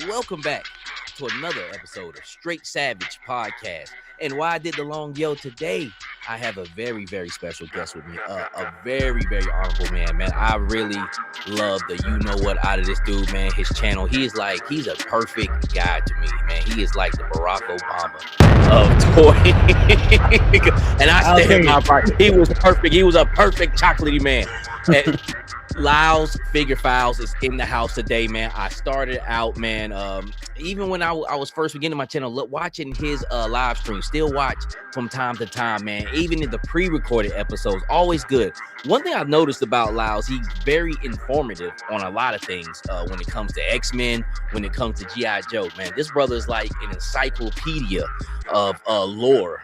Welcome back to another episode of Straight Savage Podcast. And why I did the long yo today, I have a very, very special guest with me. A very, very honorable man. I really love the you know what out of this dude, man. His channel, he's a perfect guy to me, man. He is like the Barack Obama of toy. And I stand by part. He was perfect. He was a perfect chocolatey man. And Lyles Figure Files is in the house today, man. I started out, man, even when I was first beginning my channel, watching his live stream, still watch from time to time, man. Even in the pre-recorded episodes, always good. One thing I've noticed about Lyles, he's very informative on a lot of things when it comes to X-Men, when it comes to G.I. Joe, man. This brother is like an encyclopedia of lore.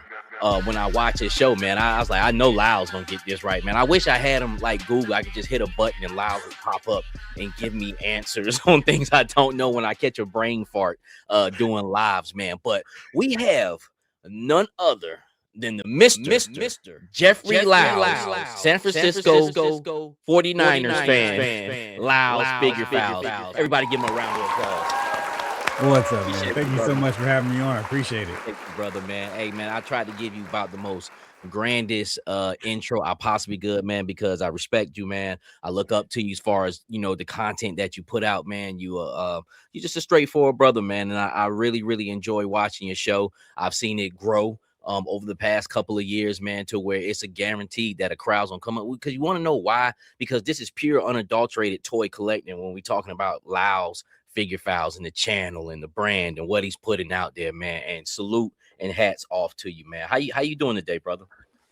When I watch his show, man, I was like, I know Lyles gonna get this right, man. I wish I had him like Google. I could just hit a button and Lyles would pop up and give me answers on things I don't know when I catch a brain fart doing lives, man. But we have none other than the Mr. Jeffrey Lyles, San Francisco 49ers fan, Lyles Figure Files. Everybody give him a round of applause. What's up, man? Thank you so much for having me on. I appreciate it. Thank you, brother, man. Hey, man, I tried to give you about the most grandest intro I possibly could, man, because I respect you, man. I look up to you as far as, you know, the content that you put out, man. You're just a straightforward brother, man. And I really, really enjoy watching your show. I've seen it grow over the past couple of years, man, to where it's a guarantee that a crowd's gonna come up. Because you want to know why? Because this is pure unadulterated toy collecting when we're talking about Lyles Figure Files and the channel and the brand and what he's putting out there, man. And salute and hats off to you, man. How you doing today, brother?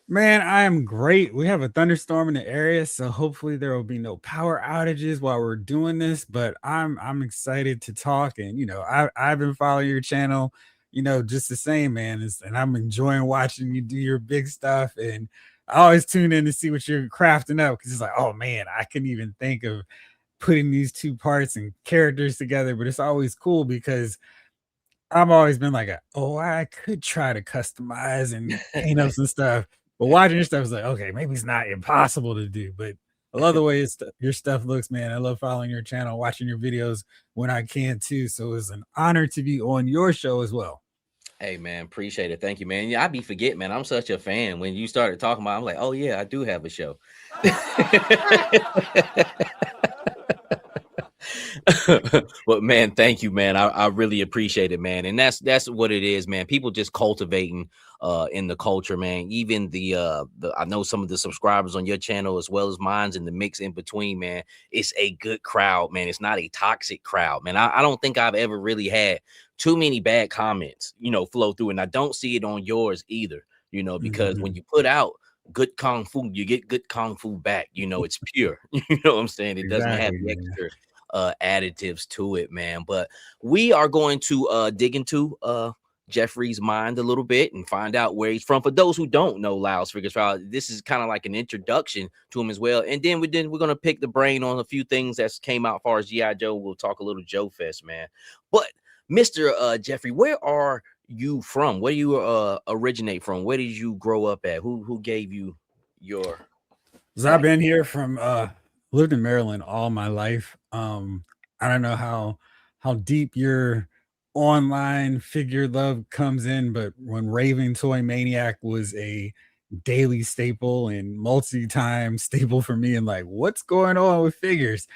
Man, I am great. We have a thunderstorm in the area, so hopefully there will be no power outages while we're doing this. But I'm excited to talk, and you know, I've been following your channel, you know, just the same, man. And I'm enjoying watching you do your big stuff, and I always tune in to see what you're crafting up because it's like, oh man, I couldn't even think of putting these two parts and characters together. But it's always cool because I've always been like, I could try to customize and paint up some stuff. But watching your stuff is like, okay, maybe it's not impossible to do. But I love the way your stuff looks, man. I love following your channel, watching your videos when I can too. So it's an honor to be on your show as well. Hey, man, appreciate it. Thank you, man. Yeah, I be forgetting, man. I'm such a fan. When you started talking about it, I'm like, oh, yeah, I do have a show. But man, thank you, man. I really appreciate it, man. And that's what it is, man. People just cultivating in the culture, man. Even the I know some of the subscribers on your channel as well as mine's in the mix in between, man. It's a good crowd, man. It's not a toxic crowd, man. I don't think I've ever really had too many bad comments, you know, flow through, and I don't see it on yours either, you know, because when you put out good kung fu, you get good kung fu back. You know, it's pure. You know what I'm saying? It doesn't have the extra additives to it, man. But we are going to dig into Jeffrey's mind a little bit and find out where he's from. For those who don't know Lyles Figure Files, this is kind of like an introduction to him as well. And then we're going to pick the brain on a few things that came out as far as G.I. Joe. We'll talk a little Joe Fest, man. But Mr. Jeffrey, where are you from? Where do you originate from? Where did you grow up at? Who gave you your So I've life? been here from lived in Maryland all my life. I don't know how deep your online figure love comes in, but when Raving Toy Maniac was a daily staple and multi-time staple for me, and like, what's going on with figures?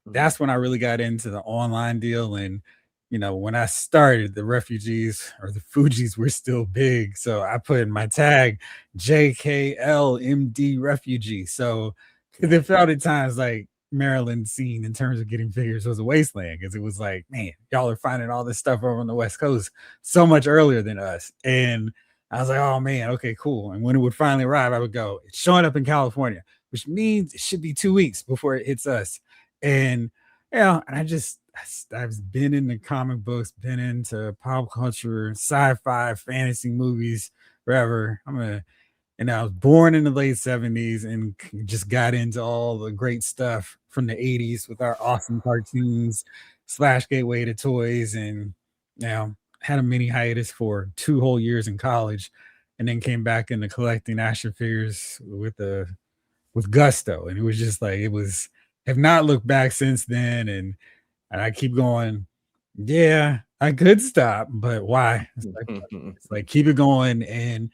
Mhm. That's when I really got into the online deal. And, when I started, the refugees or the Fugees were still big. So I put in my tag JKLMD refugee. So it felt at times like Maryland scene in terms of getting figures was a wasteland because it was like, man, y'all are finding all this stuff over on the West Coast so much earlier than us. And I was like, oh man, okay, cool. And when it would finally arrive, I would go, it's showing up in California, which means it should be 2 weeks before it hits us. And and I've been into comic books, been into pop culture, sci-fi, fantasy movies, forever. I was born in the late 70s and just got into all the great stuff from the 80s with our awesome cartoons slash gateway to toys. And had a mini hiatus for 2 whole years in college and then came back into collecting action figures with gusto. And it was just like it was have not looked back since then. And I keep going, yeah, I could stop, but why? It's like keep it going. And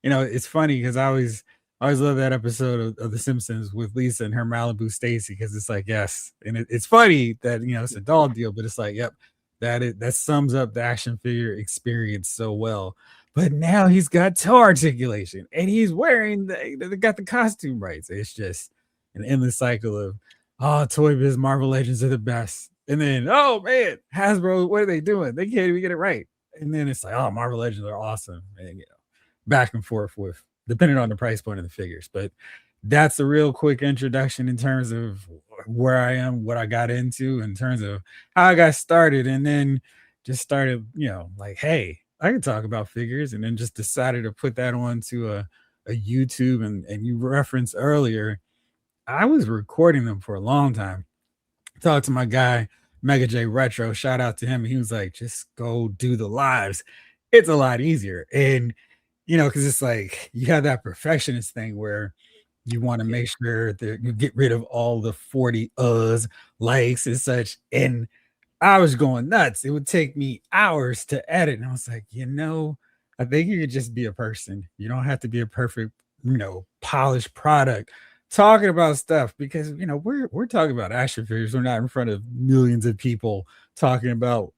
it's funny because I always love that episode of The Simpsons with Lisa and her Malibu Stacy because it's like, yes. And it's funny that it's a doll deal, but it's like, yep, that sums up the action figure experience so well. But now he's got toe articulation and he's wearing they got the costume right. So it's just an endless cycle of Toy Biz Marvel Legends are the best. And then, oh man, Hasbro, what are they doing? They can't even get it right. And then it's like, oh, Marvel Legends are awesome. And back and forth with depending on the price point of the figures. But that's a real quick introduction in terms of where I am, what I got into, in terms of how I got started, and then just started, like, hey, I can talk about figures, and then just decided to put that onto a YouTube. And you referenced earlier, I was recording them for a long time. Talked to my guy, Mega J Retro, shout out to him. He was like, just go do the lives. It's a lot easier. And because it's like you have that perfectionist thing where you want to Yeah, make sure that you get rid of all the 40 likes and such. And I was going nuts. It would take me hours to edit. And I was like, I think you could just be a person. You don't have to be a perfect, polished product talking about stuff because we're talking about action figures. We're not in front of millions of people talking about,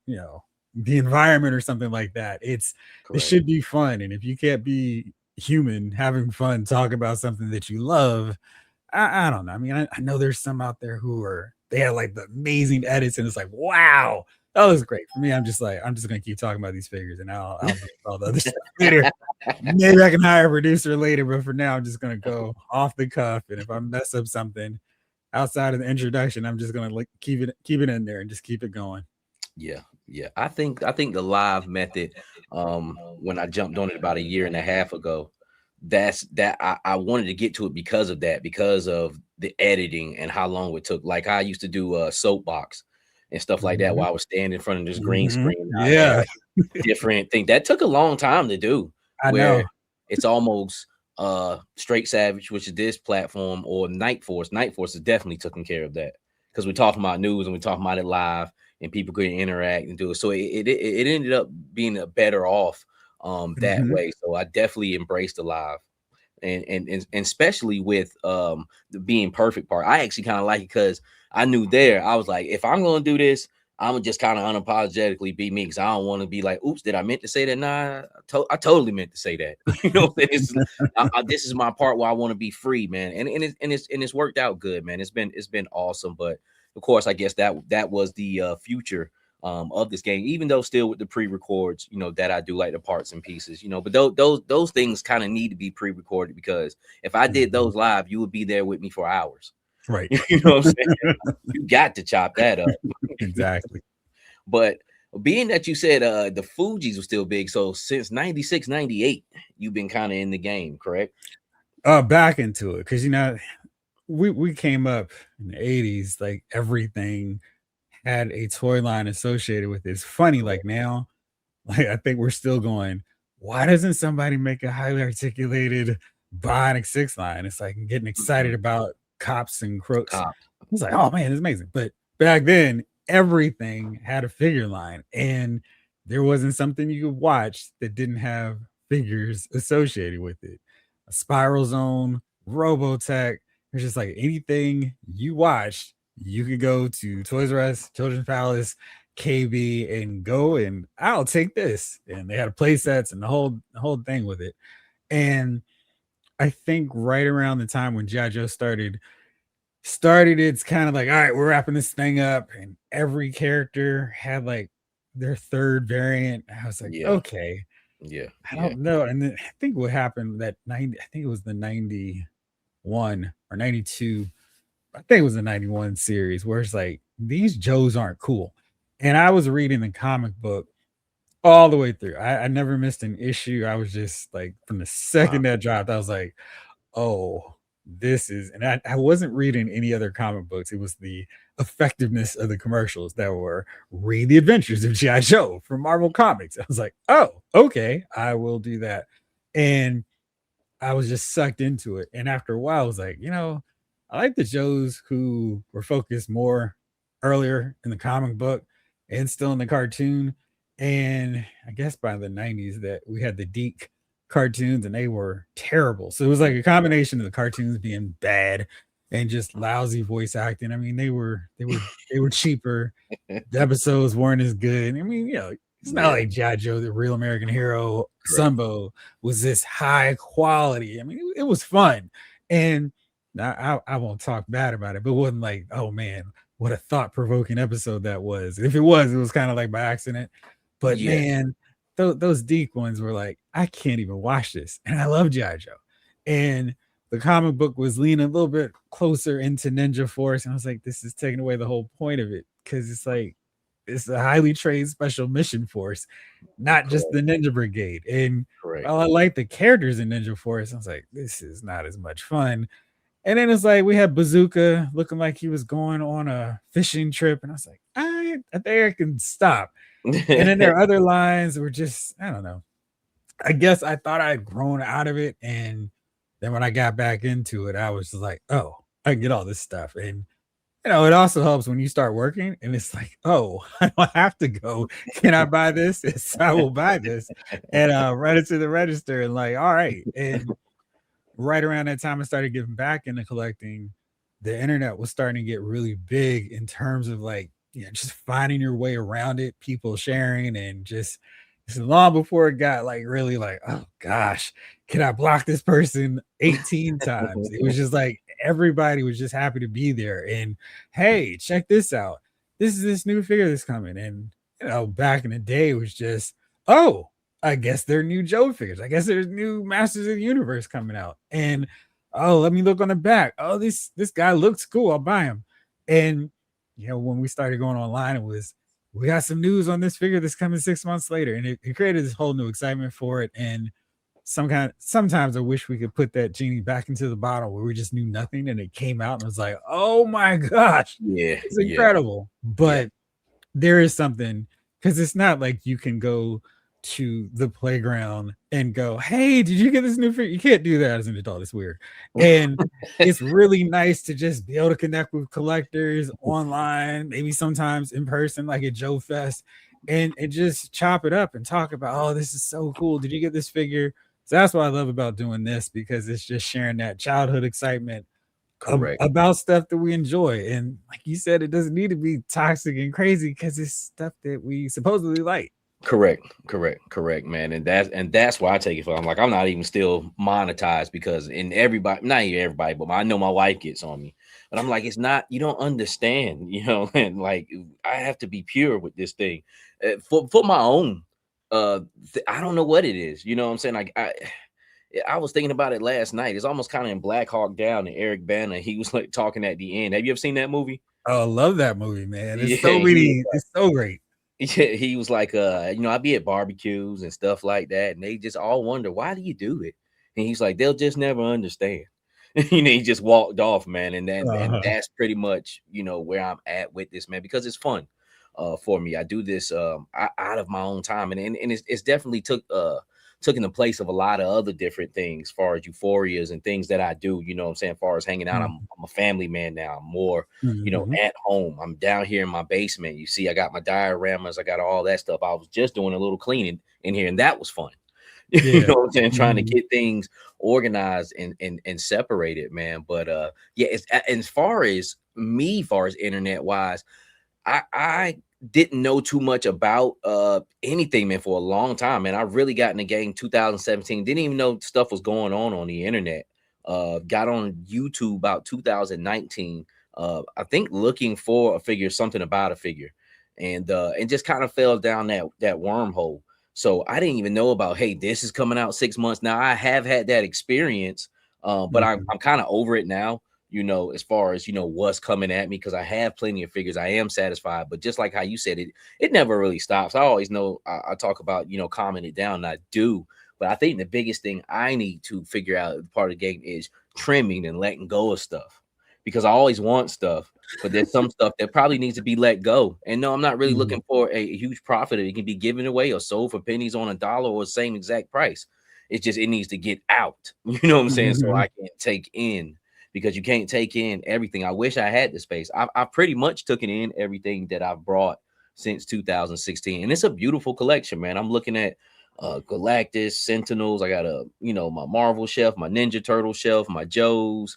the environment or something like that. It correct. should be fun. And if you can't be human having fun, talk about something that you love, I don't know. I mean, I know there's some out there they have like the amazing edits, and it's like, wow, that was great. For me, I'm just like, I'm just gonna keep talking about these figures, and I'll do all the other stuff later. Maybe I can hire a producer later, but for now, I'm just gonna go off the cuff. And if I mess up something outside of the introduction, I'm just gonna like keep it in there and just keep it going. Yeah, yeah. I think the live method, when I jumped on it about a year and a half ago, I wanted to get to it because of that, because of the editing and how long it took. Like I used to do a soapbox and stuff like that Mhm, while I was standing in front of this green mhm. screen. I Yeah, had different things that took a long time to do, I where know. it's almost Straight Savage, which is this platform, or Night Force. Night Force has definitely taken care of that because we're talking about news and we're talking about it live and people could interact and do it. So it ended up being a better off that Mhm. way. So I definitely embraced the live. And especially with the being perfect part, I actually kind of like it because I knew there I was like, if I'm gonna do this, I'm gonna just kind of unapologetically be me because I don't want to be like, oops, did I meant to say that? Nah, I totally meant to say that. This is my part where I want to be free, man, and it's worked out good, man. It's been awesome, but of course, I guess that was the future of this game, even though still with the pre-records, that I do like the parts and pieces, but those things kind of need to be pre-recorded because if I did Mhm. those live, you would be there with me for hours. Right. You know what I'm saying? You got to chop that up. Exactly. But being that you said the Fugees were still big, so since 96, 98, you've been kind of in the game, correct? Back into it because we came up in the 80s, like everything had a toy line associated with it. It's funny, like now, like I think we're still going, why doesn't somebody make a highly articulated Bionic Six line? It's like getting excited Mhm. about cops and crooks. Cops. It's like, oh man, it's amazing. But back then, everything had a figure line, and there wasn't something you could watch that didn't have figures associated with it. A Spiral Zone, Robotech, it's just like anything you watched, you could go to Toys R Us, Children's Palace, KB, and go and I'll take this. And they had play sets and the whole thing with it. And I think right around the time when G.I. Joe started, it's kind of like, all right, we're wrapping this thing up, and every character had like their third variant. I was like, Yeah. okay, Yeah. I Yeah. don't know. And then I think what happened that 90, I think it was the 91 or 92. I think it was the 91 series where it's like these Joes aren't cool. And I was reading the comic book all the way through. I never missed an issue. I was just like, from the Wow. second that dropped, I was like, oh, this is, and I wasn't reading any other comic books. It was the effectiveness of the commercials that were read the adventures of G.I. Joe from Marvel Comics. I was like, oh, okay, I will do that. And I was just sucked into it. And after a while, I was like, I like the Joes who were focused more earlier in the comic book and still in the cartoon. And I guess by the 90s that we had the Deke cartoons and they were terrible. So it was like a combination of the cartoons being bad and just lousy voice acting. I mean, they were cheaper. The episodes weren't as good. I mean, it's not Yeah. like G.I. Joe, the Real American Hero, Correct. Sunbow was this high quality. I mean, it was fun. And I won't talk bad about it, but it wasn't like, oh man, what a thought provoking episode that was. If it was kind of like by accident. But Yes. man, those Deke ones were like, I can't even watch this. And I love G.I. Joe. And the comic book was leaning a little bit closer into Ninja Force. And I was like, this is taking away the whole point of it. Cause it's like, it's a highly trained special mission force, not just Correct. the Ninja Brigade. And Correct. while I like the characters in Ninja Force, I was like, this is not as much fun. And then it's like we had Bazooka looking like he was going on a fishing trip, and I was like, I think I can stop. And then there are other lines that were just, I don't know. I guess I thought I'd grown out of it, and then when I got back into it, I was just like, oh, I can get all this stuff. And it also helps when you start working and it's like, oh, I don't have to go. Can I buy this? Yes, I will buy this. And run it to the register and like, all right. And right around that time I started getting back into collecting, the internet was starting to get really big in terms of like, just finding your way around it, people sharing and just it's long before it got like really like, oh gosh, can I block this person 18 times? It was just like everybody was just happy to be there. And hey, check this out. This is this new figure that's coming. And back in the day, it was just, oh, I guess there are new Joe figures. I guess there's new Masters of the Universe coming out. And oh, let me look on the back. Oh, this guy looks cool. I'll buy him. And when we started going online, it was we got some news on this figure that's coming 6 months later. And it created this whole new excitement for it. And sometimes I wish we could put that genie back into the bottle where we just knew nothing and it came out and it was like, oh my gosh, Yeah. it's Yeah. incredible. Yeah. But there is something because it's not like you can go to the playground and go, hey, did you get this new figure? You can't do that as an adult. It's weird. And it's really nice to just be able to connect with collectors online, maybe sometimes in person, like at Joe Fest, and just chop it up and talk about, oh, this is so cool. Did you get this figure? So that's what I love about doing this because it's just sharing that childhood excitement Correct. about stuff that we enjoy. And like you said, it doesn't need to be toxic and crazy because it's stuff that we supposedly like. Correct, man. And that's why I take it for. I'm like, I'm not even still monetized because in everybody, not even everybody, but I know my wife gets on me. But I'm like, it's not, you don't understand, and like I have to be pure with this thing. For my own I don't know what it is, you know what I'm saying? Like I was thinking about it last night. It's almost kind of in Black Hawk Down and Eric Bana. He was like talking at the end. Have you ever seen that movie? Oh, I love that movie, man. Yeah, he was It's so great. yeah, he was like, I be at barbecues and stuff like that, and they just all wonder, why do you do it? And he's like, they'll just never understand. He just walked off, man. And Uh-huh. that's pretty much, where I'm at with this, man, because it's fun for me. I do this out of my own time, and it's definitely took in the place of a lot of other different things, far as euphorias and things that I do, what I'm saying, far as hanging out. Mhm. I'm a family man now. I'm more, Mhm. at home. I'm down here in my basement. You see, I got my dioramas, I got all that stuff. I was just doing a little cleaning in here, and that was fun. You Yeah. know what I'm saying? Trying to Mhm. get things organized and separated, man. But yeah, and far as internet wise, I didn't know too much about anything, man, for a long time, man. I really got in the game 2017. Didn't even know stuff was going on the internet. Got on YouTube about 2019. I think looking for a figure, something about a figure, and just kind of fell down that wormhole. So I didn't even know about, hey, this is coming out 6 months now. I have had that experience, but Mhm. I'm kind of over it now, as far as what's coming at me, because I have plenty of figures. I am satisfied, but just like how you said, it never really stops. I always know I talk about calming it down, and I do, but I think the biggest thing I need to figure out part of the game is trimming and letting go of stuff, because I always want stuff, but there's some stuff that probably needs to be let go. And no, I'm not really Mhm. looking for a huge profit. It can be given away or sold for pennies on a dollar or the same exact price. It's just it needs to get out. You know what I'm saying? So Mhm. I can take in, because you can't take in everything. I wish I had the space. I pretty much took it in everything that I've brought since 2016, and it's a beautiful collection, man. I'm looking at Galactus, Sentinels. I got my Marvel shelf, my Ninja Turtle shelf, my Joes,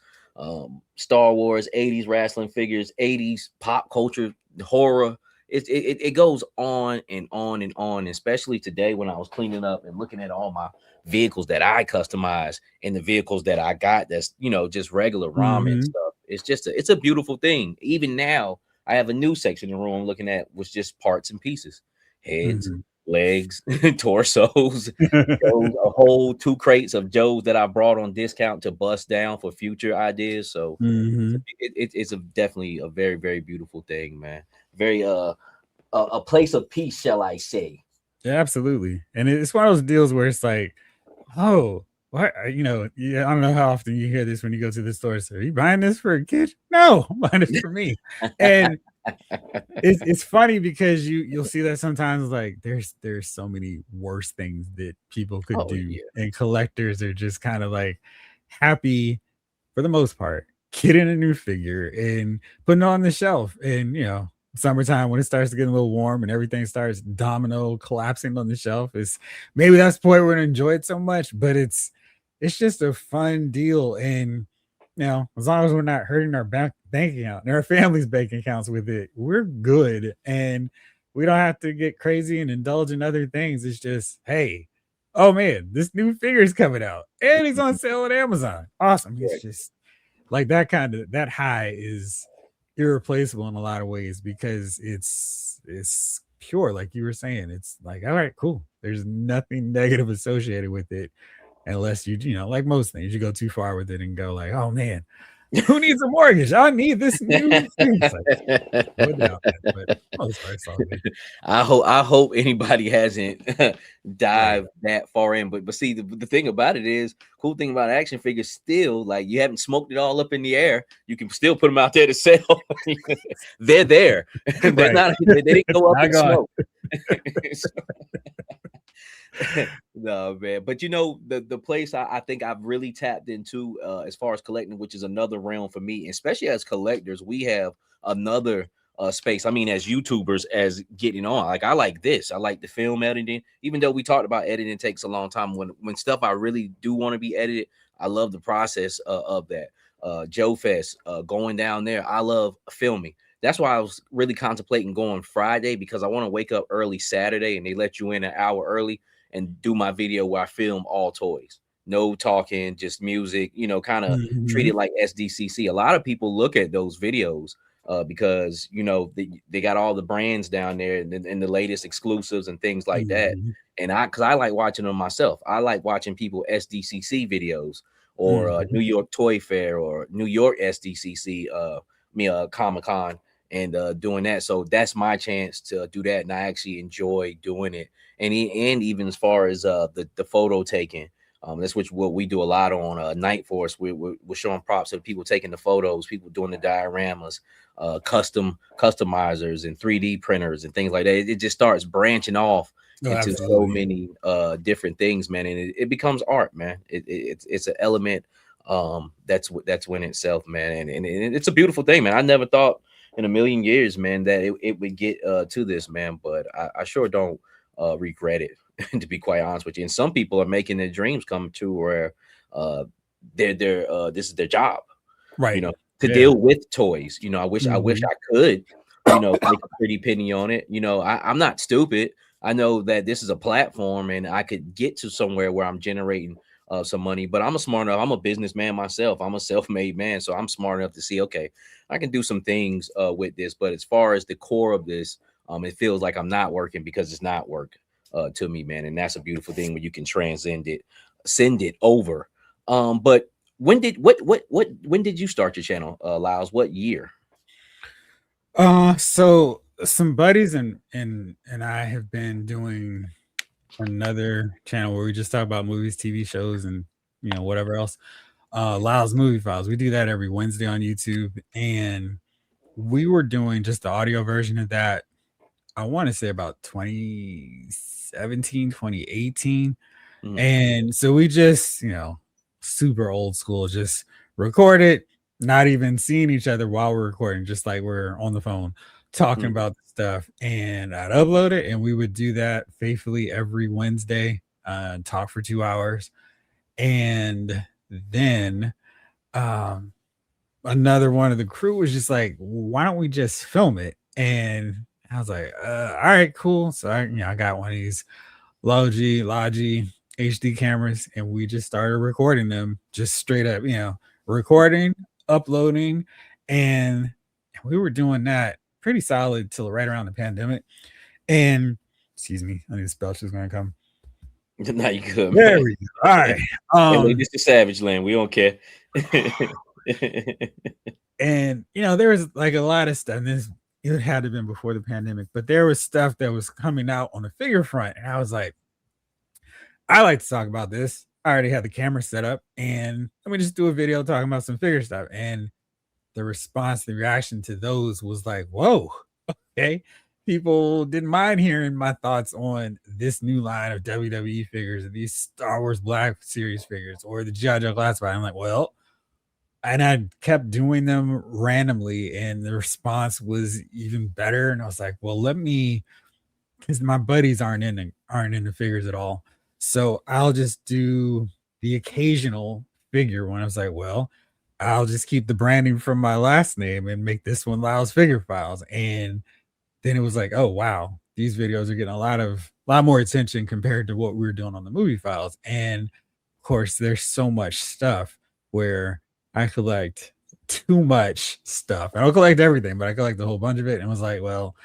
Star Wars, 80s wrestling figures, 80s pop culture, horror. It goes on and on and on, especially today when I was cleaning up and looking at all my vehicles that I customize and the vehicles that I got that's just regular ramen Mhm. stuff. It's a beautiful thing. Even now, I have a new section in the room I'm looking at was just parts and pieces, heads, Mhm. legs, torsos, Joe's, a whole two crates of Joe's that I brought on discount to bust down for future ideas. So Mhm. it's a definitely a very, very beautiful thing, man. Very a place of peace, shall I say. Yeah, absolutely. And it's one of those deals where it's like, oh, what? Yeah, I don't know how often you hear this when you go to the store. So, are you buying this for a kid? No, I'm buying this for me. And it's funny because you'll see that sometimes, like, there's so many worse things that people could Oh do, yeah. and collectors are just kind of like happy for the most part, getting a new figure and putting it on the shelf. And summertime when it starts to get a little warm and everything starts domino collapsing on the shelf, is maybe that's the point we're gonna enjoy it so much. But it's just a fun deal. And as long as we're not hurting our bank account and our family's bank accounts with it, we're good. And we don't have to get crazy and indulge in other things. It's just, hey, oh man, this new figure is coming out and it's on sale at Amazon. Awesome. It's Correct. just like that high is irreplaceable in a lot of ways because it's pure, like you were saying. It's like, all right, cool. There's nothing negative associated with it unless like most things, you go too far with it and go like, oh man, who needs a mortgage? I need this new thing. It's like, slow it down, man. But for the most part, it's all good. I hope anybody hasn't Right. dived that far in. But see, the thing about it is, cool thing about action figures, still, like, you haven't smoked it all up in the air. You can still put them out there to sell. They're there. They're Right. not. They didn't It's go up not in gone. smoke. So, no, man. But the place I think I've really tapped into, as far as collecting, which is another realm for me, especially as collectors, we have another space. I mean, as YouTubers, as getting on. Like, I like this. I like the film editing. Even though we talked about editing takes a long time. When stuff I really do want to be edited, I love the process of that. Joe Fest, going down there. I love filming. That's why I was really contemplating going Friday, because I want to wake up early Saturday and they let you in an hour early and do my video where I film all toys. No talking, just music, kind of treat it Mhm. like SDCC. A lot of people look at those videos because, they got all the brands down there and the latest exclusives and things like that. Mhm. And because I like watching them myself. I like watching people SDCC videos, or Mhm. New York Toy Fair, or New York SDCC, Comic Con, and doing that. So that's my chance to do that, and I actually enjoy doing it. And even as far as the photo taking, That's what we do a lot on Night Force. We're showing props of people taking the photos, people doing the dioramas, customizers and 3D printers and things like that. It just starts branching off Oh, into so absolutely. many different things, man, and it becomes art, man. It's an element that's win itself, man, and it's a beautiful thing, man. I never thought in a million years, man, that it would get to this, man, but I sure don't regret it. To be quite honest with you, and some people are making their dreams come true where uh they're this is their job, you Right. know, to Yeah. deal with toys. I wish Mhm. I could, make a pretty penny on it. I'm not stupid. I know that this is a platform and I could get to somewhere where I'm generating some money, but I'm a smart enough. I'm a businessman myself. I'm a self-made man, so I'm smart enough to see, okay, I can do some things with this. But as far as the core of this, it feels like I'm not working because it's not work to me, man. And that's a beautiful thing when you can transcend it, send it over. But when did you start your channel, Lyles? What year? So some buddies and I have been doing another channel where we just talk about movies, TV shows, and whatever else. Lyles Movie Files. We do that every Wednesday on YouTube, and we were doing just the audio version of that. I want to say about 2017, 2018. Mm, And so we just, super old school, just record it, not even seeing each other while we're recording, just like we're on the phone talking mm, about the stuff. And I'd upload it, and we would do that faithfully every Wednesday, talk for 2 hours. And then um, another one of the crew was just like, why don't we just film it? And I was like, all right, cool. So I got one of these Logi HD cameras, and we just started recording them just straight up, recording, uploading, and we were doing that pretty solid till right around the pandemic. And excuse me, I need a spell she's gonna come. now you good, There man. we go. All right. Hey, look, this is Savage Land. We don't care. And there was like a lot of stuff. And this it had to have been before the pandemic, but there was stuff that was coming out on the figure front, and I was like, I like to talk about this. I already had the camera set up, and let me just do a video talking about some figure stuff. And the response, the reaction to those was like, whoa, okay. People didn't mind hearing my thoughts on this new line of WWE figures and these Star Wars Black Series figures or the G.I. Joe Classified. I'm like, well, and I kept doing them randomly, and the response was even better. And I was like, well, let me, because my buddies aren't into figures at all. So I'll just do the occasional figure one. I was like, well, I'll just keep the branding from my last name and make this one Lyles Figure Files. And then it was like, oh wow, these videos are getting a lot more attention compared to what we were doing on the movie files. And of course, there's so much stuff where I collect too much stuff. I don't collect everything, but I collect a whole bunch of it. And was like, well,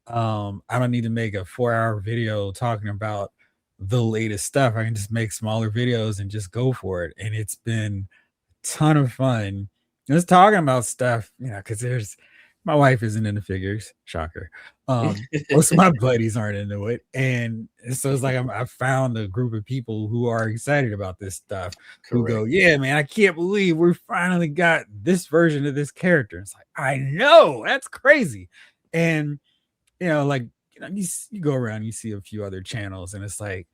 I don't need to make a 4-hour video talking about the latest stuff. I can just make smaller videos and just go for it. And it's been a ton of fun just talking about stuff, because there's my wife isn't into figures, shocker. Most of my buddies aren't into it. And so it's like I found a group of people who are excited about this stuff who go, Correct. yeah, man, I can't believe we finally got this version of this character. It's like, I know, that's crazy. And like you go around, you see a few other channels, and it's like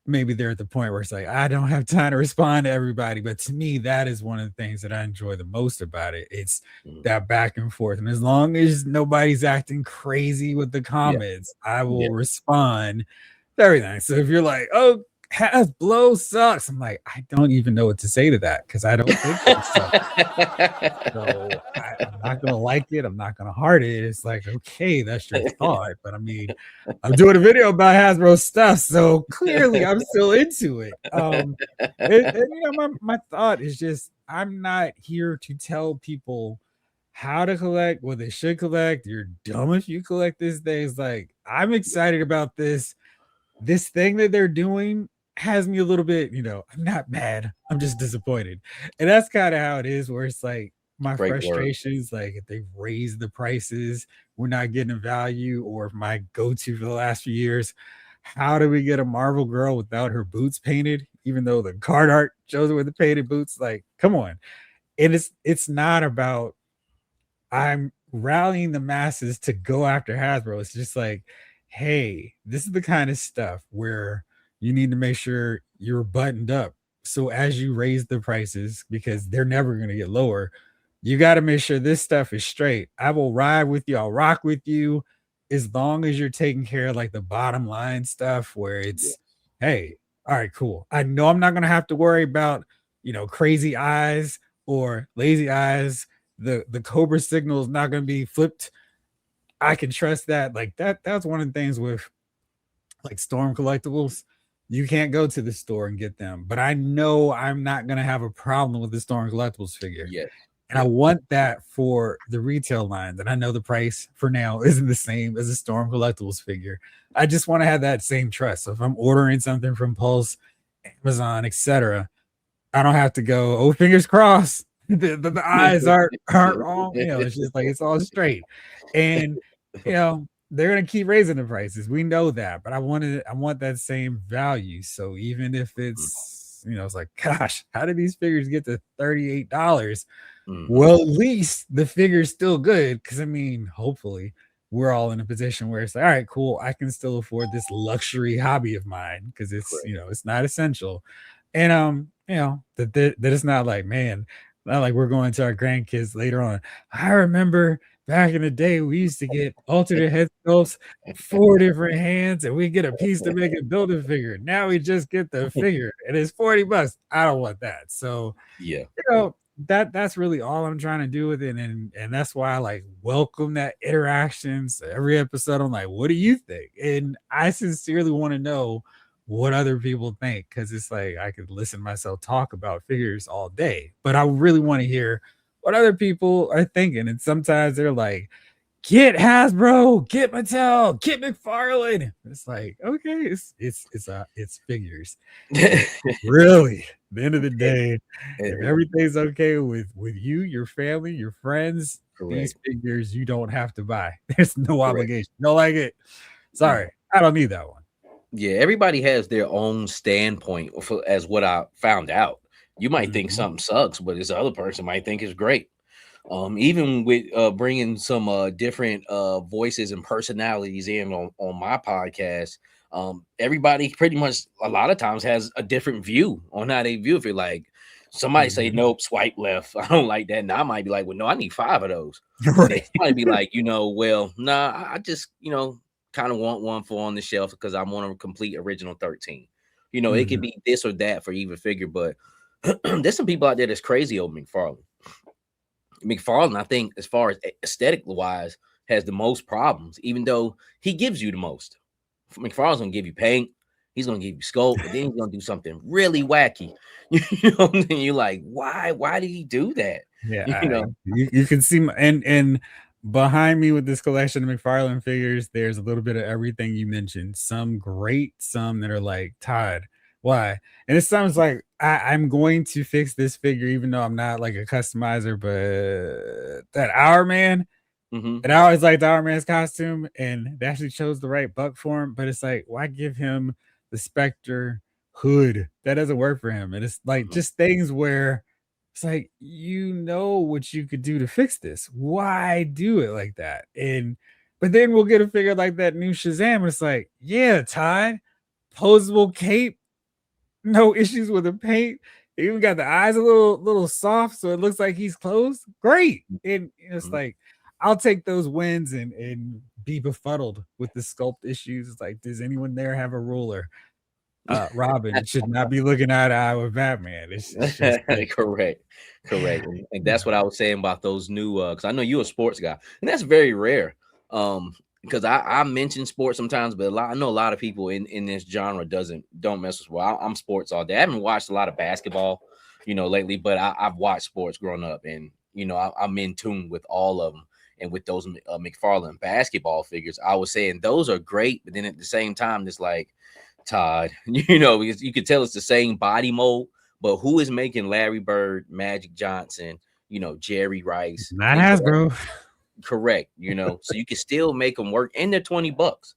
maybe they're at the point where it's like I don't have time to respond to everybody. But to me, that is one of the things that I enjoy the most about it. It's Mm, that back and forth, and as long as nobody's acting crazy with the yeah, comments, I yeah. will respond to everything. So if you're like, oh, Blow sucks, I'm like, I don't even know what to say to that because I don't think they suck. So I'm not gonna like it. I'm not gonna heart it. It's like, okay, that's your thought. But I mean, I'm doing a video about Hasbro stuff, so clearly I'm still into it. My thought is just I'm not here to tell people how to collect, what they should collect. You're dumb if you collect this day. It's like I'm excited about this thing that they're doing has me a little bit, I'm not mad. I'm just disappointed. And that's kind of how it is, where it's like my Great word. frustrations, like if they've raised the prices, we're not getting a value, or if my go-to for the last few years, how do we get a Marvel girl without her boots painted? even though the card art shows it with the painted boots. Like, come on. And it's not about I'm rallying the masses to go after Hasbro. It's just like, hey, this is the kind of stuff where you need to make sure you're buttoned up. So as you raise the prices, because they're never going to get lower, you got to make sure this stuff is straight. I will ride with you. I'll rock with you as long as you're taking care of like the bottom line stuff where Yeah. it's, hey, all right, cool. I know I'm not going to have to worry about, crazy eyes or lazy eyes. The Cobra signal is not going to be flipped. I can trust that. Like that's one of the things with like Storm collectibles. You can't go to the store and get them, but I know I'm not going to have a problem with the Storm collectibles figure. Yes. And I want that for the retail line. That I know the price for now isn't the same as a Storm collectibles figure. I just want to have that same trust. So if I'm ordering something from Pulse, Amazon, etc., I don't have to go, oh, fingers crossed. The eyes aren't wrong. It's just like it's all straight. And they're gonna keep raising the prices. We know that, but I want that same value. So even if it's it's like, gosh, how did these figures get to $38? Well, at least the figure's still good. Cause I mean, hopefully we're all in a position where it's like, all right, cool. I can still afford this luxury hobby of mine because it's it's not essential. And that it's not like, man, not like we're going to our grandkids later on. I remember back in the day, we used to get alternate head sculpts, 4 different hands, and we get a piece to make a build a figure. Now we just get the figure, and it's $40. I don't want that. So Yeah. That's really all I'm trying to do with it, and that's why I like welcome that interaction. So every episode, I'm like, what do you think? And I sincerely want to know what other people think because it's like I could listen to myself talk about figures all day, but I really want to hear what other people are thinking. And sometimes they're like, get Hasbro, get Mattel, get McFarlane. It's like, okay, it's figures. And really, at the end of the day, if everything's okay with you, your family, your friends, these figures you don't have to buy. There's no obligation. You don't like it? Sorry, I don't need that one. Yeah, everybody has their own standpoint as what I found out. You might think something sucks, but this other person might think it's great. Even with bringing some different voices and personalities in on my podcast, everybody pretty much a lot of times has a different view on how they view it. Like somebody say nope, swipe left, I don't like that, and I might be like, well, no, I need 5 of those. They might be like, well, nah, I just kind of want one for on the shelf because I want to complete original 13. It could be this or that for either figure, but there's some people out there that's crazy over McFarlane. McFarlane, I think, as far as aesthetic wise, has the most problems, even though he gives you the most. McFarlane's gonna give you paint, he's gonna give you sculpt, but then he's gonna do something really wacky. And you're like, why? Why did he do that? Yeah, you can see and behind me with this collection of McFarlane figures, there's a little bit of everything you mentioned. Some great, some that are like, Todd, why? And it sounds like I'm going to fix this figure, even though I'm not like a customizer, but that Hour Man, and I always liked Hour Man's costume, and they actually chose the right buck for him, but it's like, why give him the Spectre hood? That doesn't work for him. And it's like just things where it's like, what you could do to fix this. Why do it like that? But then we'll get a figure like that new Shazam, and it's like, yeah, Todd, posable cape, no issues with the paint. He even got the eyes a little soft, so it looks like he's closed. Great. And it's like, I'll take those wins and be befuddled with the sculpt issues. It's like, does anyone there have a ruler? Robin, it should not be looking eye to eye with Batman. It's just correct. And that's what I was saying about those new because I know you're a sports guy, and that's very rare. Because I mention sports sometimes, but I know a lot of people in this genre don't mess with. Well, I'm sports all day. I haven't watched a lot of basketball, lately, but I've watched sports growing up, and I'm in tune with all of them. And with those McFarlane basketball figures, I was saying those are great, but then at the same time, it's like, Todd, because you could tell it's the same body mold, but who is making Larry Bird, Magic Johnson, Jerry Rice? Not Hasbro. Correct. So you can still make them work, and they're $20,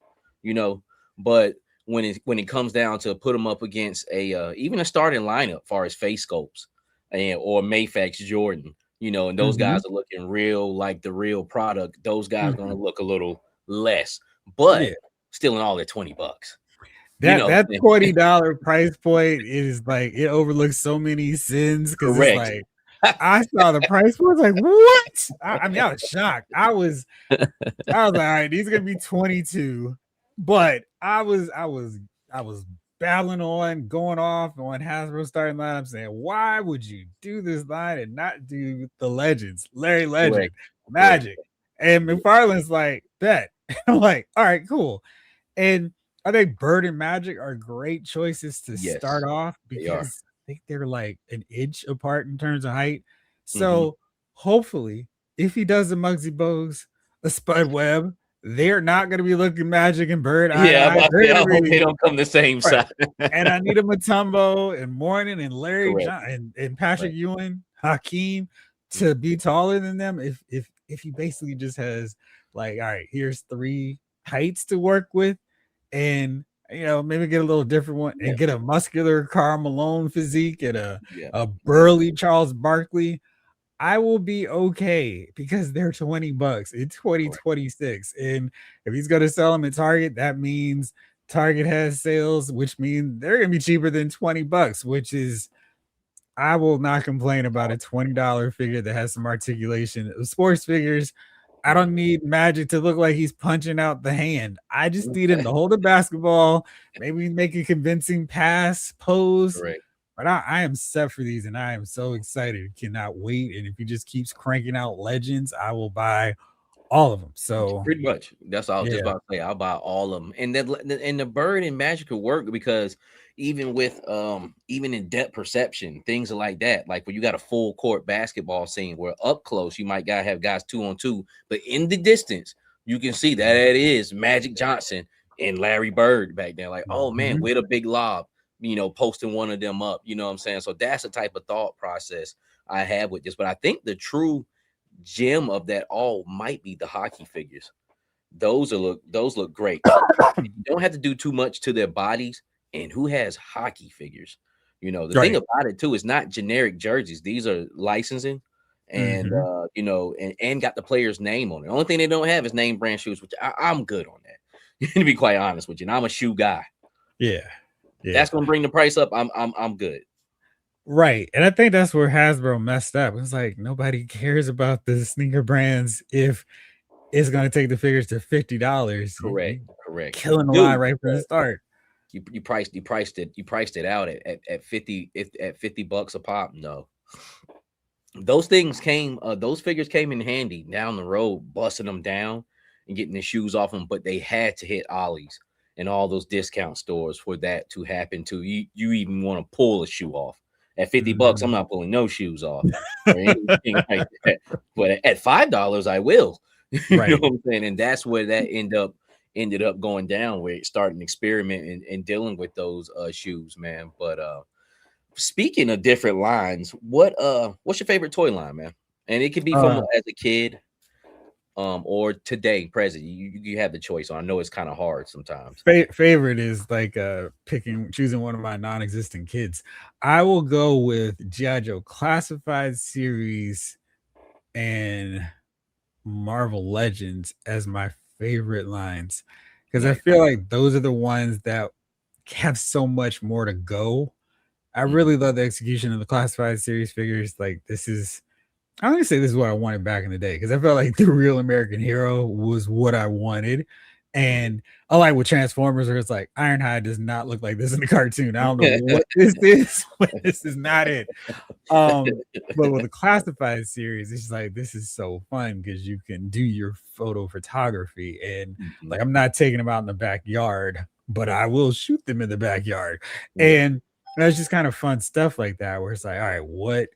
but when it comes down to put them up against a even a starting lineup, far as face sculpts and or Mayfax Jordan, and those Mhm. guys are looking real like the real product. Those guys are gonna Mhm. look a little less, but Yeah. still in all at $20. That What that I'm saying? $20 price point is like it overlooks so many sins because it's Correct. like I saw the price point, I was like, "What?" I mean, I was shocked. I was like, "All right, these are gonna be 22." But I was battling on, going off on Hasbro starting lineup saying, "Why would you do this line and not do the legends? Larry Correct. Legend, Correct. Magic." And Yeah. McFarlane's like, "Bet." I'm like, "All right, cool." And I think Bird and Magic are great choices to start Yes, off they are. because I think they're like an inch apart in terms of height. Hmm. So hopefully, if he does the Muggsy Bogues, a Spud Webb, they're not going to be looking Magic and Bird eye to Yeah, I'm eye. about to They're say, going I to hope be they don't come the same right. side. And I need a Matumbo and Morning and Larry Correct. John and Patrick Right. Ewing, Hakeem to Mhm. be taller than them. If he basically just has like, all right, here's three heights to work with, and maybe get a little different one Yeah. and get a muscular Karl Malone physique and a Yeah. a Yeah. burly Charles Barkley. I will be okay because they're $20 in Correct. 2026. And if he's going to sell them at Target, that means Target has sales, which means they're going to be cheaper than $20, which is, I will not complain about a $20 figure that has some articulation. Sports figures, I Mhm. don't need Magic to look like he's punching out the hand. I just need him to hold a basketball, maybe make a convincing pass, pose, Correct. but I am set for these and I am so excited. Cannot wait. And if he just keeps cranking out legends, I will buy all of them. So, Pretty much. That's all I was just yeah. about to say. I'll buy all of them. And the bird and magic could work because even with even in depth perception, things are like that. Like when you got a full court basketball scene where up close you might gotta have guys 2-on-2, but in the distance, you can see that it is Magic Johnson and Larry Bird back there. Like, oh man, Mhm. with a big lob, posting one of them up. You know what I'm saying? So that's the type of thought process I have with this. But I think the true gem of that all might be the hockey figures. Those look great. You don't have to do too much to their bodies. And who has hockey figures? The thing Right. about it too is not generic jerseys. These are licensing and Mhm. and got the player's name on it. The only thing they don't have is name brand shoes, which I'm good on that. To be quite honest with you. And I'm a shoe guy. Yeah. That's Yeah. gonna bring the price up. I'm good. Right. And I think that's where Hasbro messed up. It's like nobody cares about the sneaker brands if it's going to take the figures to $50. Correct, You correct. You killing the line do right from the because start. you priced it out at 50 at $50 a pop. No, those figures came in handy down the road, busting them down and getting the shoes off them, but they had to hit Ollie's and all those discount stores for that to happen. To you even want to pull a shoe off at $50, I'm Mhm. not pulling no shoes off or anything like that. But at $5, I will. You know Right. what I'm saying? And that's where that ended up going down, where it started an experiment and dealing with those shoes, man. But speaking of different lines, what's your favorite toy line, man? And it could be from Uh, as a kid, or today, present. You have the choice. So I know it's kind of hard sometimes. favorite is like choosing one of my non-existent kids. I will go with GI Joe Classified series and Marvel Legends as my favorite lines because I Nice. feel like those are the ones that have so much more to go. I Mhm. really love the execution of the Classified series figures. Like this is I'm gonna say this is what I wanted back in the day because I felt like the real American hero was what I wanted. Mhm. And I like with Transformers, where it's like Ironhide does not look like this in the cartoon. I don't know what this is, but this is not it. But with the classified series, it's just like this is so fun because you can do your photo photography and Mhm. like I'm not taking them out in the backyard, but I will shoot them in the backyard. Yeah. And that's just kind of fun stuff like that, where it's like, all right, what